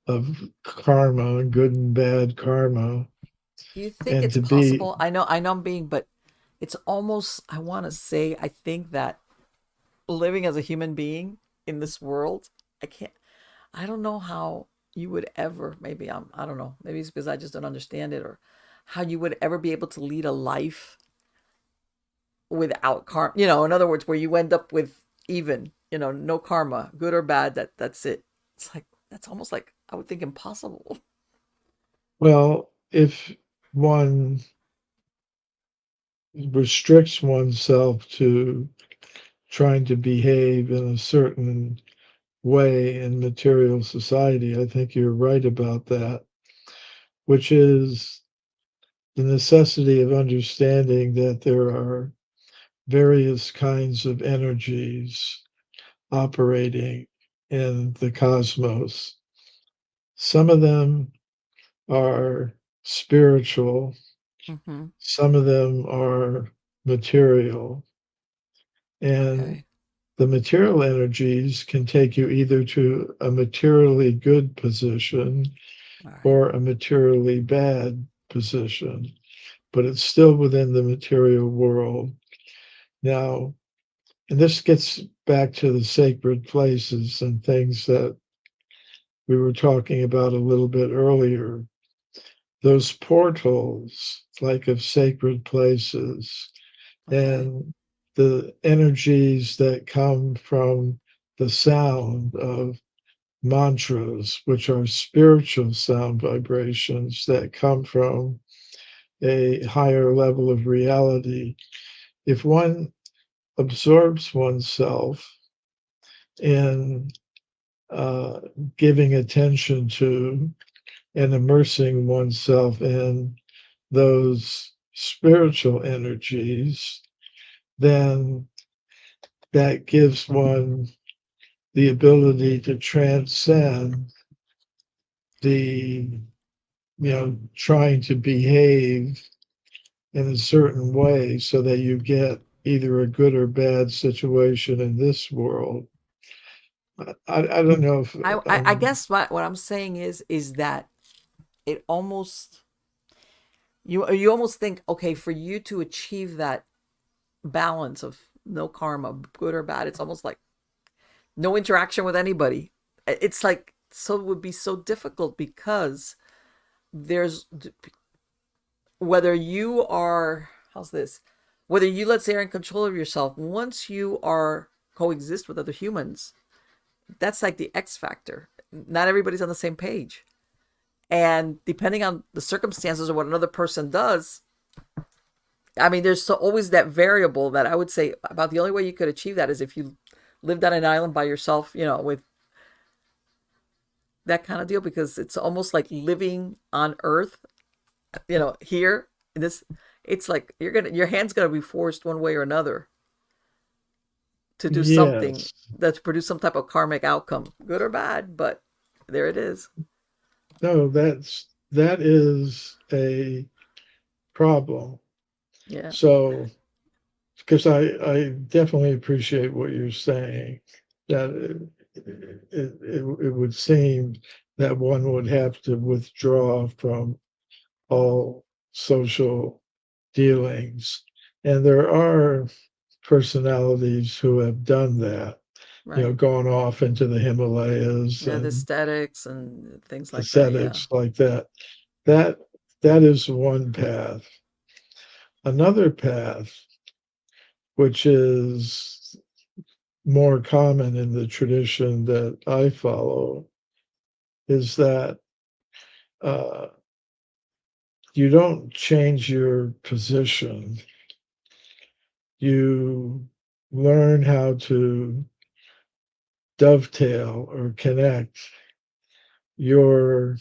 of karma, good and bad karma, Do you think and it's to be, possible? I know I'm being, but it's almost, I want to say, I think that living as a human being in this world, I can't, I don't know how you would ever, I don't know, maybe it's because I just don't understand it, or how you would ever be able to lead a life without karma. In other words, where you end up with even, no karma, good or bad, that's it. It's like, that's almost like, I would think, impossible. well, if one restricts oneself to trying to behave in a certain way in material society, I think you're right about that, which is the necessity of understanding that there are various kinds of energies operating in the cosmos. Some of them are spiritual, Mm-hmm. some of them are material. And Okay. the material energies can take you either to a materially good position All right. or a materially bad position, but it's still within the material world. Now, and this gets back to the sacred places and things that we were talking about a little bit earlier. Those portals, like of sacred places, Okay. and the energies that come from the sound of mantras, which are spiritual sound vibrations that come from a higher level of reality. If one absorbs oneself in uh, giving attention to and immersing oneself in those spiritual energies, then that gives one the ability to transcend the, trying to behave in a certain way so that you get either a good or bad situation in this world. I don't know if I guess what I'm saying is that it almost you almost think, okay, for you to achieve that balance of no karma, good or bad, it's almost like no interaction with anybody. It's like, so it would be so difficult because there's, whether you are, how's this, whether you, let's say, are in control of yourself, once you are coexist with other humans, that's like the X factor. Not everybody's on the same page, and depending on the circumstances or what another person does, I mean, there's always that variable. That I would say about the only way you could achieve that is if you lived on an island by yourself, with that kind of deal, because it's almost like living on Earth, here in this. It's like your hand's gonna be forced one way or another to do something yes. that's produce some type of karmic outcome, good or bad. But there it is. No, that is a problem. Yeah. So, because I definitely appreciate what you're saying, that it would seem that one would have to withdraw from all social dealings. And there are personalities who have done that, Right. gone off into the Himalayas Yeah, the and aesthetics and things like that. Yeah. ascetics like that. That that is one path. Another path, which is more common in the tradition that I follow, is that uh, you don't change your position. You learn how to dovetail or connect your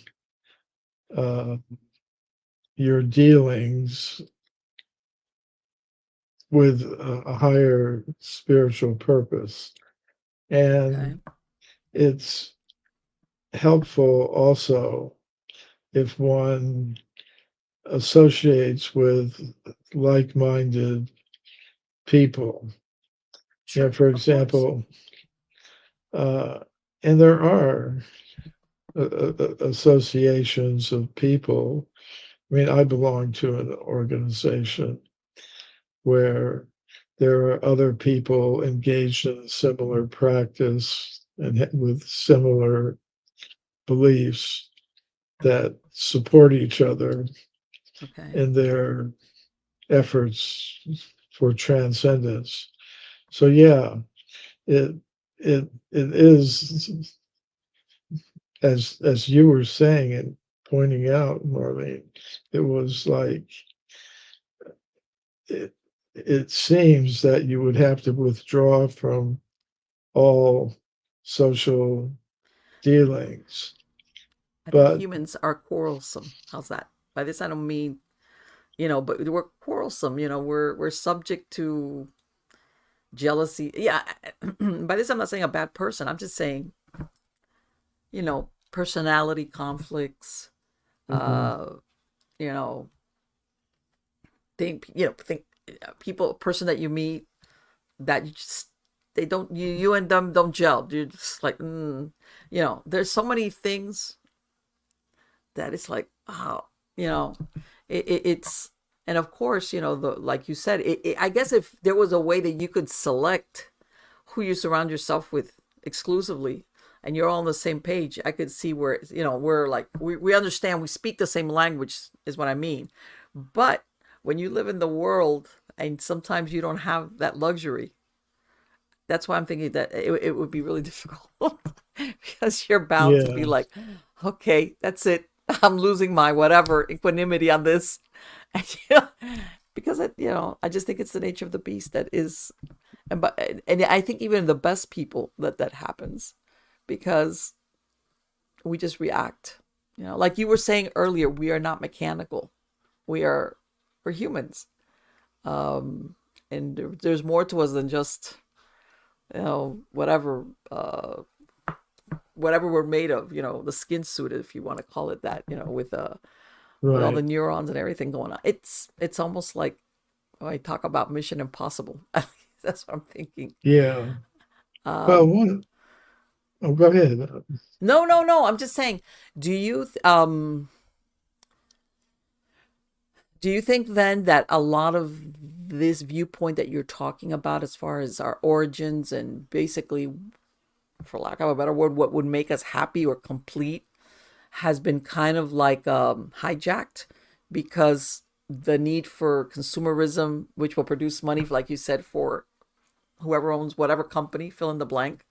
uh, your dealings with a higher spiritual purpose, Okay. and it's helpful also if one associates with like-minded people. Sure. For Of course. example, and there are associations of people. I mean, I belong to an organization where there are other people engaged in a similar practice and with similar beliefs that support each other Okay. in their efforts for transcendence. So yeah, it it is, as you were saying and pointing out, Marlene, it was like it it seems that you would have to withdraw from all social dealings. I think But humans are quarrelsome. How's that? By this I don't mean, but we're quarrelsome. We're subject to jealousy. Yeah. By this I'm not saying a bad person. I'm just saying, personality conflicts. mhm, Uh, you know, think people, a person that you meet that you just, they don't, you and them don't gel. You're just like, there's so many things that it's like, oh, you know, it's, and of course, the, like you said, I guess if there was a way that you could select who you surround yourself with exclusively, and you're all on the same page, I could see where, we're like, we understand, we speak the same language, is what I mean. But when you live in the world and sometimes you don't have that luxury, that's why I'm thinking that it would be really difficult because you're bound to be yeah, like, okay, that's it. I'm losing my whatever equanimity on this. And, because I just think it's the nature of the beast that is, and I think even the best people that happens because we just react. Like you were saying earlier, we are not mechanical. We are, we're humans, and there's more to us than just whatever, whatever we're made of, the skin suit, if you want to call it that, with all the Right. neurons and everything going on. It's almost like when I talk about Mission Impossible. That's what I'm thinking. Yeah. Well, Um, one, oh, go ahead. no, no, no. I'm just saying. Do you do you think then that a lot of this viewpoint that you're talking about, as far as our origins and basically, for lack of a better word, what would make us happy or complete, has been kind of like hijacked because the need for consumerism, which will produce money, like you said, for whoever owns whatever company, fill in the blank.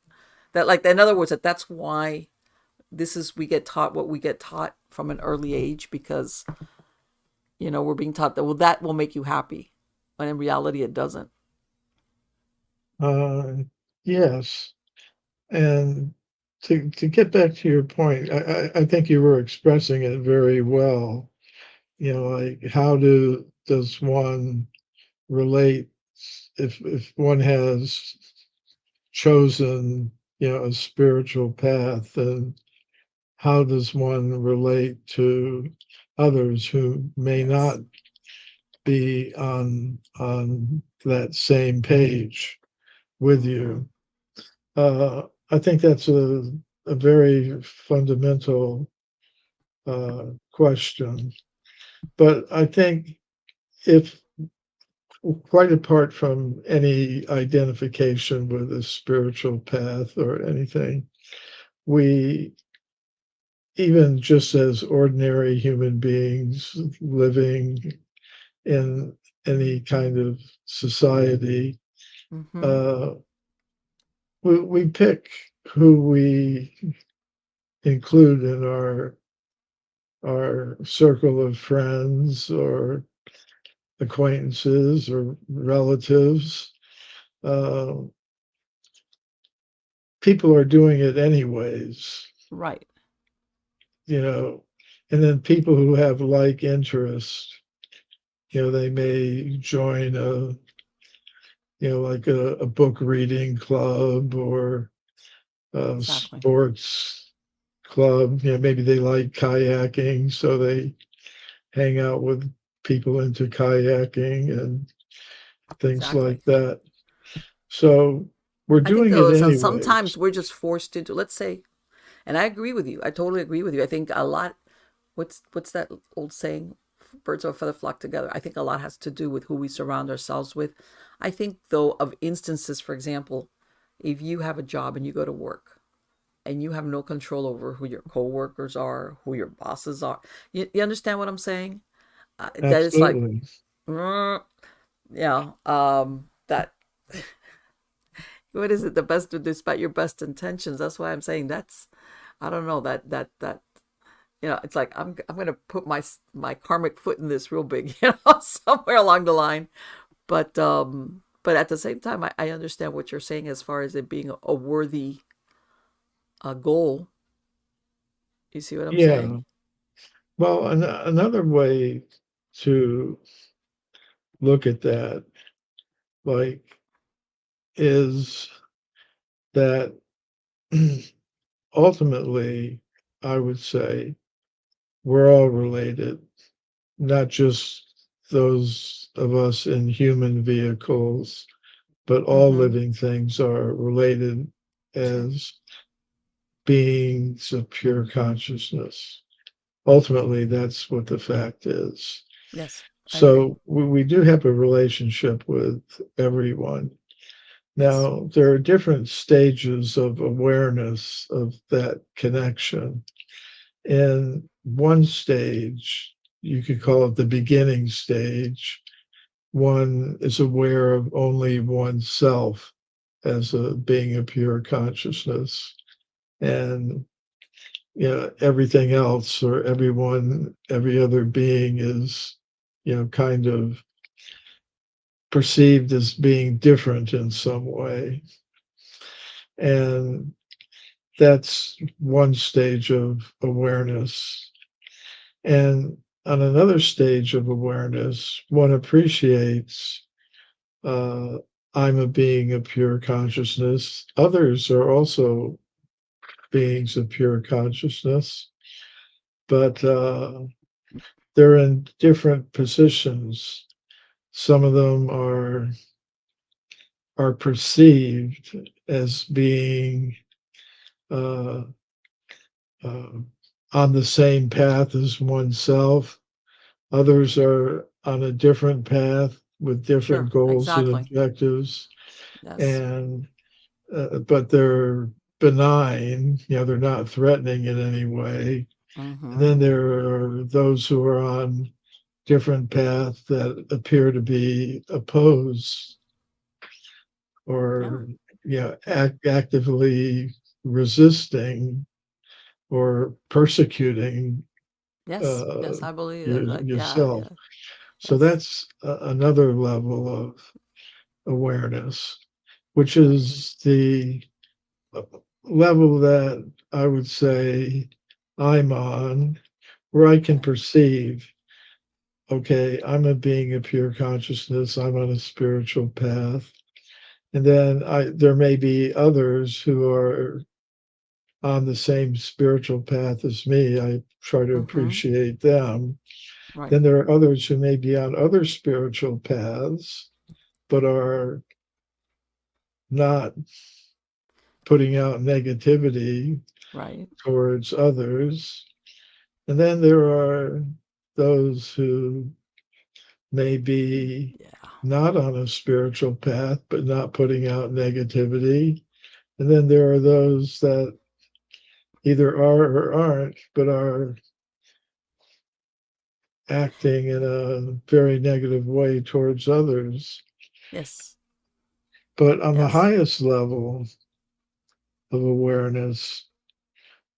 That, like, in other words, that's why we get taught what we get taught from an early age, because we're being taught that, well, that will make you happy, when in reality it doesn't. Uh, yes. And to get back to your point, I think you were expressing it very well. Like how does one relate if one has chosen, a spiritual path, and how does one relate to others who may not Yes. be on that same page with Mm-hmm. you? I think that's a very fundamental question. But I think if quite apart from any identification with a spiritual path or anything, we, even just as ordinary human beings living in any kind of society, Mm-hmm. uh, we pick who we include in our circle of friends or acquaintances or relatives. Uh, People are doing it anyways, Right. you know, and then people who have like interests, they may join like a book reading club or a Exactly. sports club. Maybe they like kayaking, so they hang out with people into kayaking and things Exactly. like that. So we're I think, doing it though, sometimes anyways. we're just forced into, let's say, and I agree with you. I totally agree with you. I think a lot. What's that old saying? Birds of a feather flock together. I think a lot has to do with who we surround ourselves with. I think, though, of instances, for example, if you have a job and you go to work and you have no control over who your coworkers are, who your bosses are, you understand what I'm saying? That is like, Absolutely. mm, yeah, that, what is it? The best, despite your best intentions. That's why I'm saying that's, I don't know, that it's like, I'm gonna put my karmic foot in this real big, somewhere along the line. But at the same time, I understand what you're saying as far as it being a worthy goal. You see what I'm Yeah. saying? Well, another way to look at that, like, is that ultimately, I would say we're all related, not just those of us in human vehicles, but all Mm-hmm. living things are related True. as beings of pure consciousness. Ultimately, that's what the fact is. Yes, I agree. So we do have a relationship with everyone. Yes. Now, there are different stages of awareness of that connection. In one stage, you could call it the beginning stage, one is aware of only oneself as a being a pure consciousness. And everything else or everyone, every other being is, kind of perceived as being different in some way. And that's one stage of awareness. And on another stage of awareness, one appreciates I'm a being of pure consciousness. Others are also beings of pure consciousness, but they're in different positions. Some of them are perceived as being uh, uh, on the same path as oneself. Others are on a different path with different Sure, goals and exactly. objectives, Yes. and but they're benign. They're not threatening in any way. And then Mm-hmm. there are those who are on different paths that appear to be opposed Yeah. or actively resisting or persecuting Yes. uh, Yes, I believe that. Like, yeah, yourself. yeah. So Yes. that's another level of awareness, which Right. is the uh, level that I would say I'm on, where I can Okay. perceive, okay, I'm a being of pure consciousness, I'm on a spiritual path. And then there may be others who are on the same spiritual path as me. I try to Mm-hmm. appreciate them. Right. Then there are others who may be on other spiritual paths, but are not putting out negativity Right. towards others. And then there are those who may be Yeah. not on a spiritual path, but not putting out negativity. And then there are those that either are or aren't, but are acting in a very negative way towards others. Yes. But on the Yes. highest level of awareness,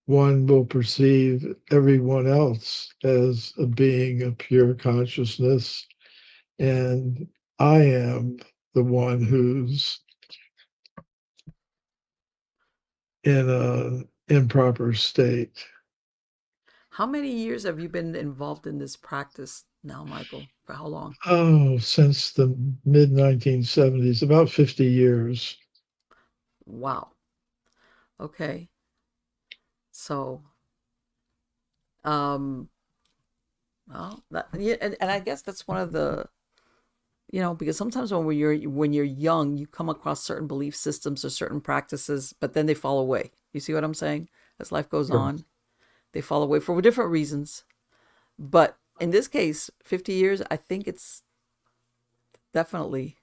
one will perceive everyone else as a being of pure consciousness, and I am the one who's in a improper state. How many years have you been involved in this practice now, Michael? For how long? Oh, since the mid 1970s, about 50 years. Wow. Okay. So, um, well, yeah, and I guess that's one of the, because sometimes when you're young, you come across certain belief systems or certain practices, but then they fall away. You see what I'm saying? As life goes Sure. on, they fall away for different reasons. But in this case, 50 years, I think definitely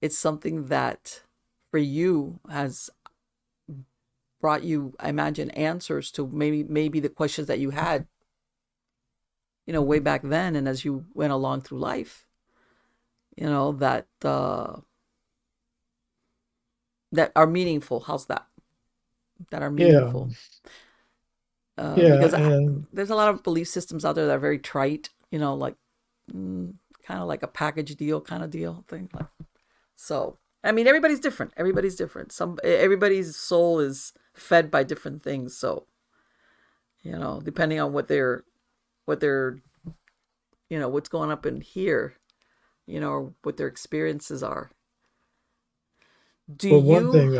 it's something that for you has brought you, I imagine, answers to maybe the questions that you had, way back then, and as you went along through life, that are meaningful. How's that? That are Yeah. meaningful. Yeah. Because And there's a lot of belief systems out there that are very trite, like kind of like a package deal kind of deal thing. Like, so, I mean, everybody's different. Everybody's different. Everybody's soul is fed by different things. So, depending on what they're, what's going up in here, or what their experiences are. Do well, one you? thing,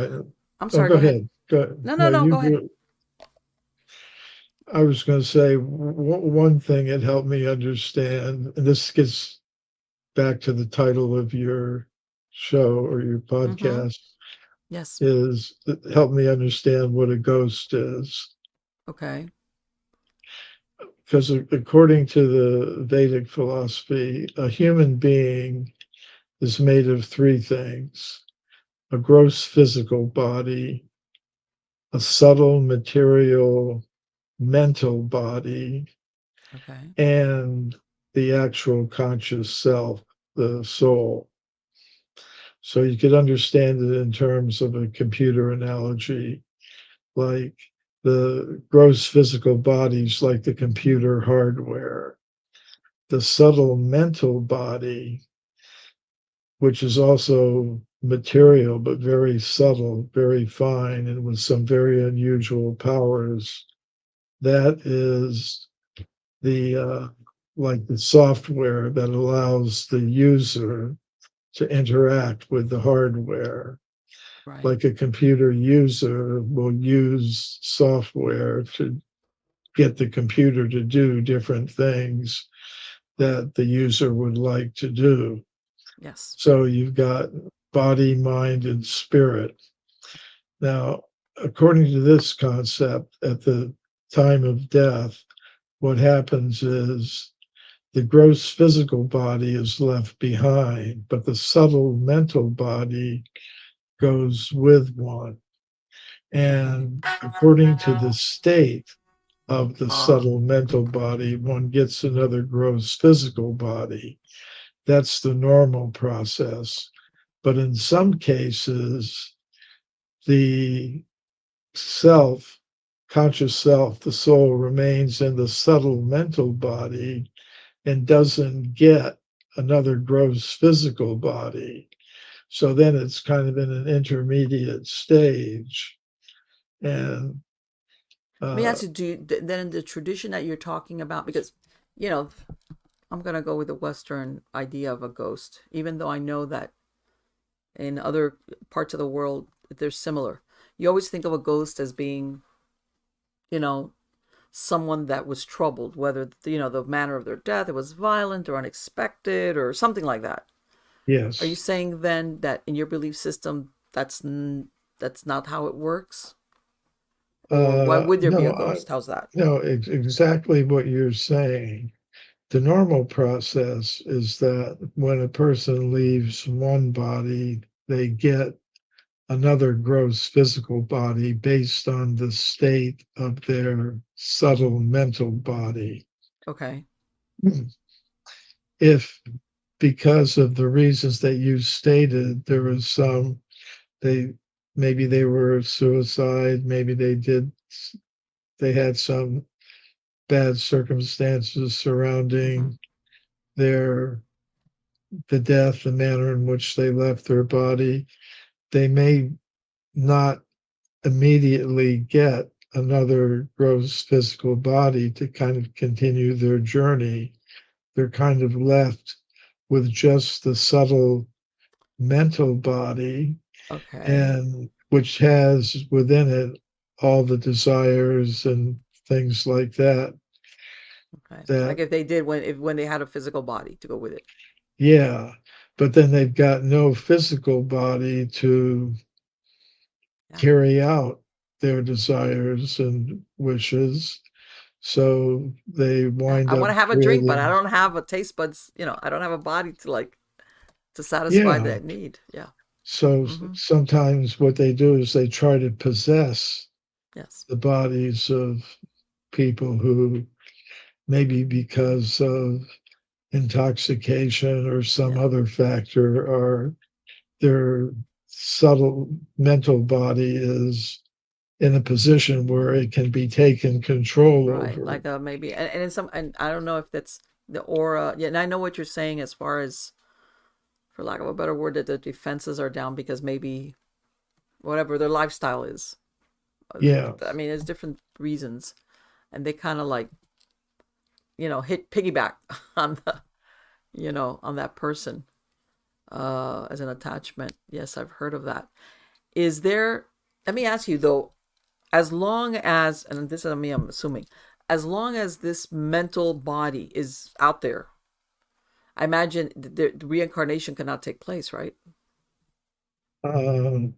I'm oh, sorry. go Go ahead. ahead. Go, No, no, no, no. you Go ahead. go. I was going to say one thing it helped me understand, and this gets back to the title of your show or your Mm-hmm. podcast, Yes. is it helped me understand what a ghost is. Okay. Because according to the Vedic philosophy, a human being is made of three things: a gross physical body, a subtle material mental body, Okay. and the actual conscious self, the soul. So you could understand it in terms of a computer analogy, like the gross physical bodies, like the computer hardware, the subtle mental body, which is also material, but very subtle, very fine, and with some very unusual powers. That is the like the software that allows the user to interact with the hardware. Right. Like a computer user will use software to get the computer to do different things that the user would like to do. Yes. So you've got body, mind, and spirit. Now, according to this concept, at the time of death, what happens is the gross physical body is left behind, but the subtle mental body goes with one. Okay. And according to the state of the subtle mental body, one gets another gross physical body. That's the normal process. But in some cases, the self, conscious self, the soul remains in the subtle mental body and doesn't get another gross physical body. So then it's kind of in an intermediate stage. And Let me uh, ask you, then in the tradition that you're talking about, because, you know, I'm going to go with the Western idea of a ghost, even though I know that in other parts of the world, they're similar. You always think of a ghost as being, you know, someone that was troubled, whether, the manner of their death, it was violent or unexpected or something like that. Are you yes, saying then that in your belief system, that's not how it works? Or why would there be no, a ghost? How's that? no, exactly what you're saying. The normal process is that when a person leaves one body, they get another gross physical body based on the state of their subtle mental body. Okay. If, because of the reasons that you stated, there was they maybe they were suicide, maybe they had some bad circumstances Mm-hmm. surrounding their the death, the manner in which they left their body, they may not immediately get another gross physical body to kind of continue their journey. They're kind of left with just the subtle mental body, Okay. and which has within it all the desires and things like that. Okay. Like That, if they did when they had a physical body to go with it. yeah, but then they've got no physical body to Yeah. carry out their desires and wishes. So they Yeah. wind I up want to have a drink, but I creating, don't have a taste buds. I don't have a body to satisfy yeah. that need. Yeah. So Mm-hmm. sometimes what they do is they try to possess Yes. the bodies of people who, maybe because of intoxication or some Yeah. other factor, are their subtle mental body is in a position where it can be taken control Right. over. Like maybe and in some and I don't know if that's the aura. Yeah, and I know what you're saying as far as, for lack of a better word, that the defenses are down because maybe whatever their lifestyle is. Yeah, I mean, there's different reasons, and they kind of like hit piggyback on on that person as an attachment. Yes, I've heard of that. Is there? Let me ask you though. As long as, and this is me, I'm assuming, as long as this mental body is out there, I imagine the reincarnation cannot take place, right? um,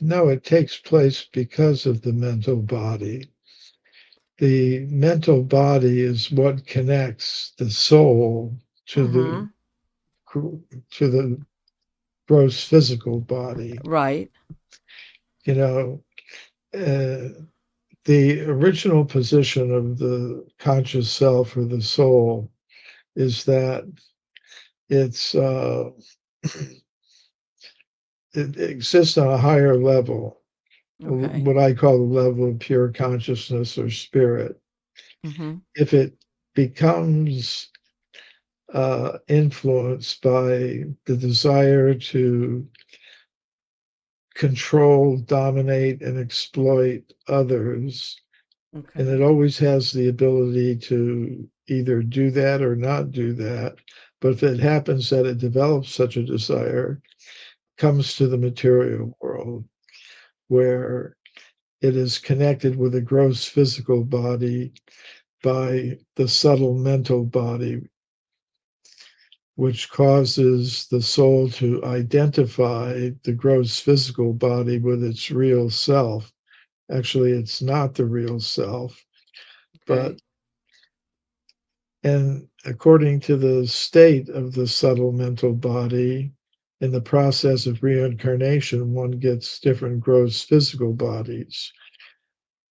no, it takes place because of the mental body. The mental body is what connects the soul to the Mm-hmm. to the gross physical body. Right. You know, uh, the original position of the conscious self or the soul is that it's it exists on a higher level, Okay. what I call the level of pure consciousness or spirit. Mm-hmm. If it becomes influenced by the desire to control, dominate, and exploit others, and it Okay. always has the ability to either do that or not do that. But if it happens that it develops such a desire, comes to the material world where it is connected with a gross physical body by the subtle mental body, which causes the soul to identify the gross physical body with its real self. Actually, it's not the real self, but Okay. and according to the state of the subtle mental body, in the process of reincarnation, one gets different gross physical bodies.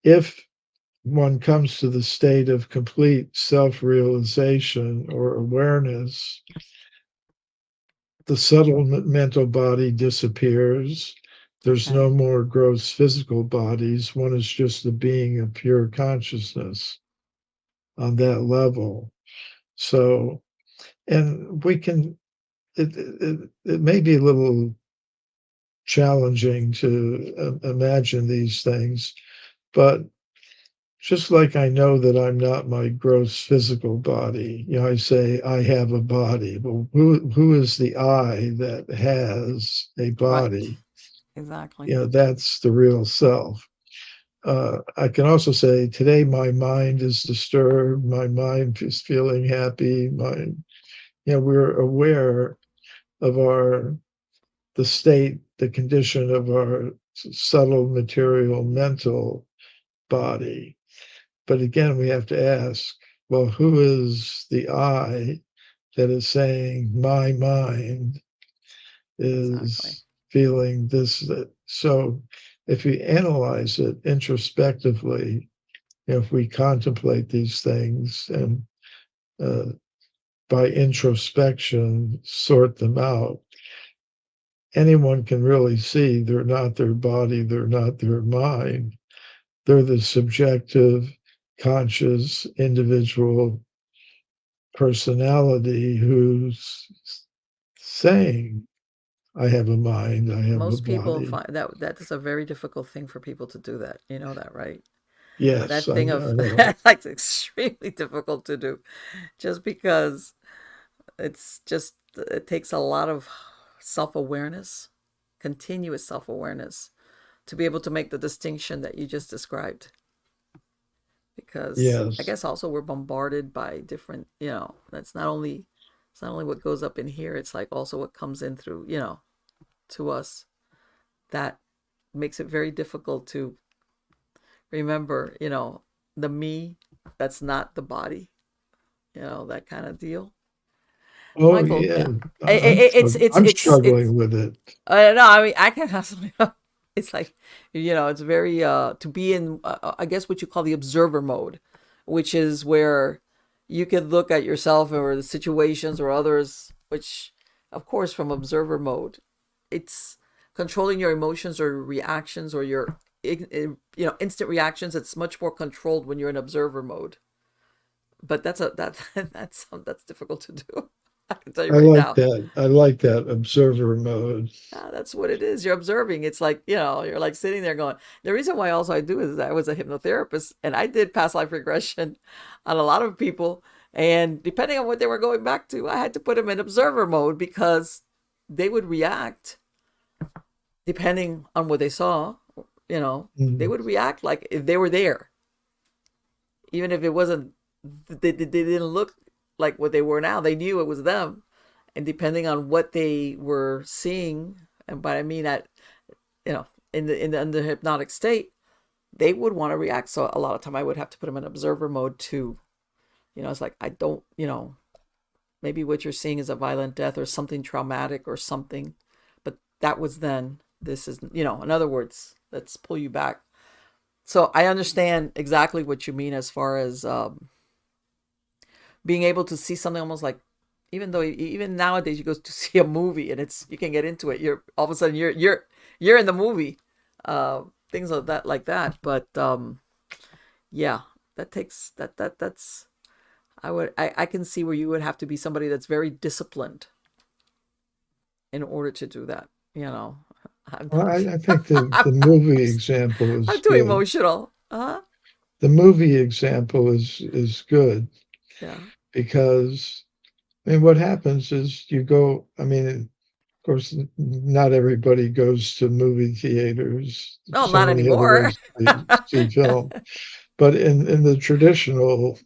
If one comes to the state of complete self realization or awareness, the subtle mental body disappears. There's no Okay. more gross physical bodies. One is just the being of pure consciousness on that level. So, and we can, it may be a little challenging to imagine these things, but just like I know that I'm not my gross physical body, I say I have a body. Well, who is the I that has a Right. body? Exactly. That's the real self. I can also say today my mind is disturbed. My mind is feeling happy. We're aware of the state, the condition of our subtle material mental body. But again, we have to ask, well, who is the I that is saying my mind Exactly. is feeling this? So if we analyze it introspectively, if we contemplate these things and uh, by introspection sort them out, anyone can really see they're not their body, they're not their mind. They're the subjective, conscious individual personality who's saying, I have a mind, I have a Most people body. find that is a very difficult thing for people to do that. You know that, right? Yes, That I thing of know. like extremely difficult to do, just because it takes a lot of self-awareness, continuous self-awareness to be able to make the distinction that you just described. Because I Yes. guess also we're bombarded by different, it's not only what goes up in here, it's like also what comes in through, to us, that makes it very difficult to remember, the me that's not the body, that kind of deal. Oh, Michael, yeah. it's I'm struggling with it. no, I mean, I can have something. It's like, it's very to be in, I guess what you call the observer mode, which is where you could look at yourself or the situations or others, which, of course, from observer mode, it's controlling your emotions or reactions or your, instant reactions. It's much more controlled when you're in observer mode. But that's difficult to do. I can tell you I right like now. that. I like that observer mode. That's what it is. You're observing. It's like, you're like sitting there going, the reason why also I do is I was a hypnotherapist and I did past life regression on a lot of people. And depending on what they were going back to, I had to put them in observer mode because they would react depending on what they saw. They Mm. would react like if they were there, even if it wasn't, they didn't look like what they were now. They knew it was them. And depending on what they were seeing, and by I mean that, you know, in the hypnotic state, they would want to react. So a lot of time I would have to put them in observer mode too. It's like I don't, maybe what you're seeing is a violent death or something traumatic or something, but that was then. This is, in other words, let's pull you back. So I understand exactly what you mean as far as being able to see something almost like, even though even nowadays you go to see a movie and you can get into it. You're all of a sudden you're in the movie, things like that. But yeah, that takes that's I can see where you would have to be somebody that's very disciplined in order to do that. I'm Well, not. I think I'm, the I'm, movie example I'm is too good. emotional. Uh-huh. The movie example is good Yeah. because I mean, what happens is you go, I mean, of course, not everybody goes to movie theaters. No, So not many other anymore. ways to see film. But in the traditional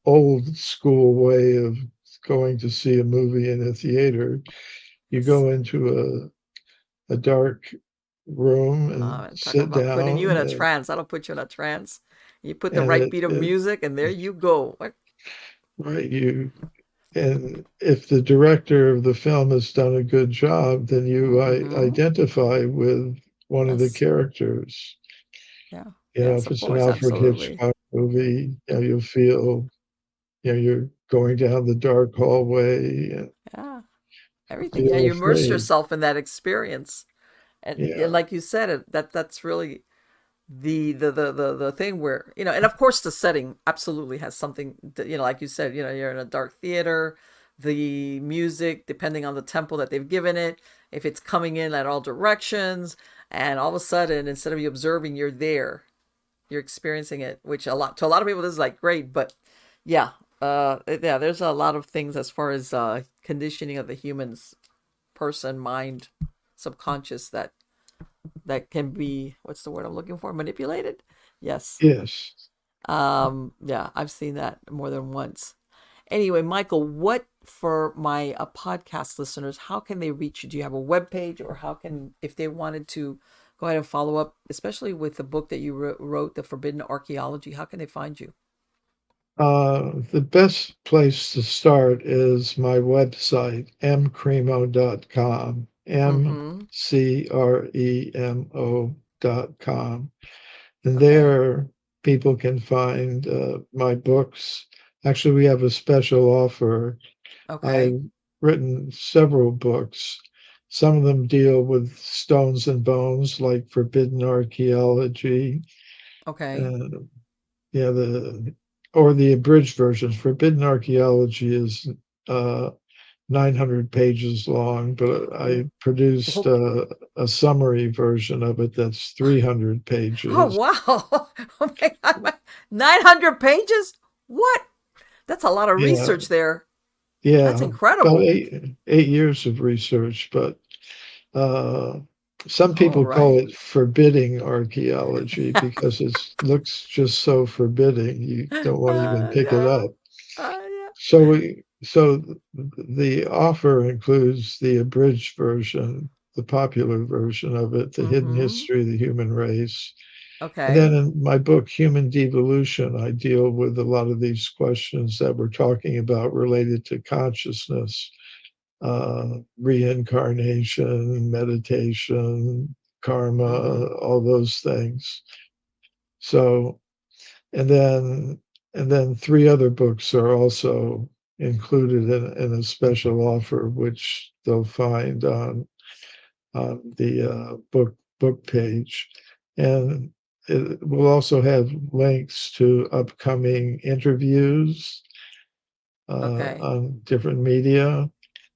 old school way of going to see a movie in a theater, you Yes. go into a dark room and Talking sit about putting you in down a trance. That'll put you in a trance. You put the and right beat of it music, and there you go. right you and if the director of the film has done a good job, then you Mm-hmm. identify with one of the Yes. characters. Yeah. You know, Yes, if of it's an course. Alfred Absolutely. Hitchcock movie, you know, you'll feel, you know, you're going down the dark hallway and Yeah. Everything. Yeah. feel You immerse afraid. yourself in that experience. And Yeah. like you said, that's really the thing where, and of course the setting absolutely has something that, like you said, you're in a dark theater, the music, depending on the tempo that they've given it, if it's coming in at all directions, and all of a sudden, instead of you observing, you're there, you're experiencing it, which to a lot of people this is like great. But yeah, yeah, there's a lot of things as far as conditioning of the human's person, mind, subconscious, that can be, what's the word I'm looking for, manipulated. Yes. Yes. Yeah, I've seen that more than once. Anyway, Michael, what for my podcast listeners, how can they reach you? Do you have a web page, or how can, if they wanted to go ahead and follow up, especially with the book that you wrote, The Forbidden Archaeology, how can they find you? The best place to start is my website, mcremo.com, Mm-hmm. mcremo.com. And Okay. there people can find my books. Actually, we have a special offer. Okay. I've written several books. Some of them deal with stones and bones, like Forbidden Archaeology. Okay. Uh, yeah, the abridged version. Forbidden Archaeology is uh, 900 pages long, but I produced Okay. a summary version of it that's 300 Oh, pages. wow. Oh my God. 900 pages? What? That's a lot of Yeah, research there. That's yeah, about incredible. 8 years of research, but uh, some All people call right. it forbidding archaeology because it looks just so forbidding you don't want to even pick it Yeah. up. Yeah. So the offer includes the abridged version, the popular version of it, the hidden Mm-hmm. history of the human race. And then Okay. in my book, Human Devolution, I deal with a lot of these questions that we're talking about related to consciousness, reincarnation, meditation, karma, Mm-hmm. all those things. So, and then and then three other books are also included in a special offer, which they'll find on the book page, and it will also have links to upcoming interviews Okay. on different media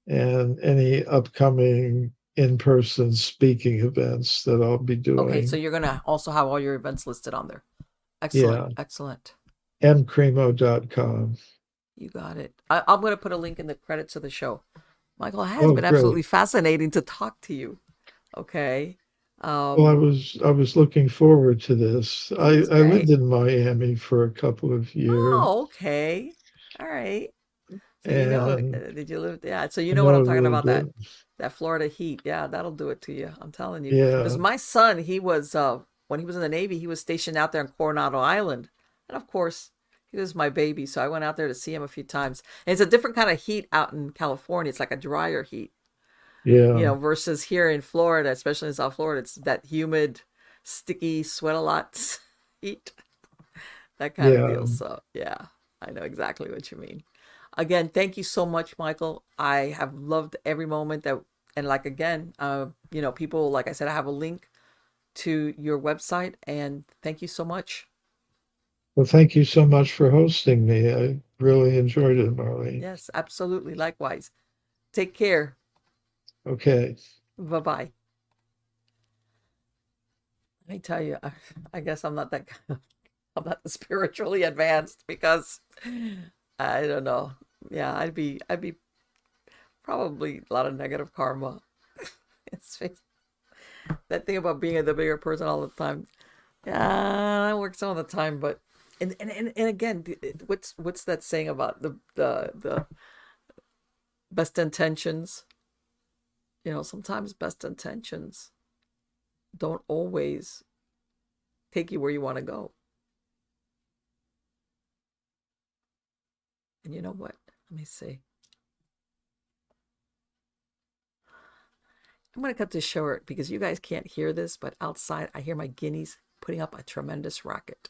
and any upcoming in-person speaking events that I'll be Okay. So doing. you're gonna also have all your events listed on there. Excellent. Yeah, Excellent. mcremo.com. You got it. I'm gonna put a link in the credits of the show. Michael, it has Oh, been great. absolutely fascinating to talk to you. Okay. Well, I Um, was I was looking forward to this. well, that's I lived great. in Miami for a couple of years, Oh, okay. All right. So and did you live? Yeah. So you I know what know I'm a talking little about, bit. that Florida heat. Yeah, that'll do it to you. I'm telling you. Because Yeah, my son, he was when he was in the Navy, he was stationed out there in Coronado Island, and of course, he was my baby. So I went out there to see him a few times. And it's a different kind of heat out in California. It's like a drier heat, yeah, versus here in Florida, especially in South Florida. It's that humid, sticky, sweat a lot heat, that kind of yeah. deal. So yeah, I know exactly what you mean. Again, thank you so much, Michael. I have loved every moment that, and like again, people, like I said, I have a link to your website, and thank you so much. Well, thank you so much for hosting me. I really enjoyed it, Marlene. Yes, absolutely. Likewise. Take care. Okay. Bye bye. Let me tell you, I guess I'm not I'm not spiritually advanced because I don't know. Yeah, I'd be probably a lot of negative karma. It's that thing about being the bigger person all the time. Yeah, that works all the time, but and again, what's that saying about the best intentions? Sometimes best intentions don't always take you where you want to go. And you know what? Let me see. I'm going to cut this short because you guys can't hear this, but outside I hear my guineas putting up a tremendous racket.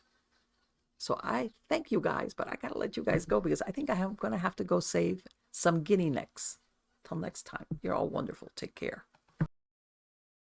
So I thank you guys, but I got to let you guys go because I think I'm going to have to go save some guinea necks. Till next time, you're all wonderful. Take care.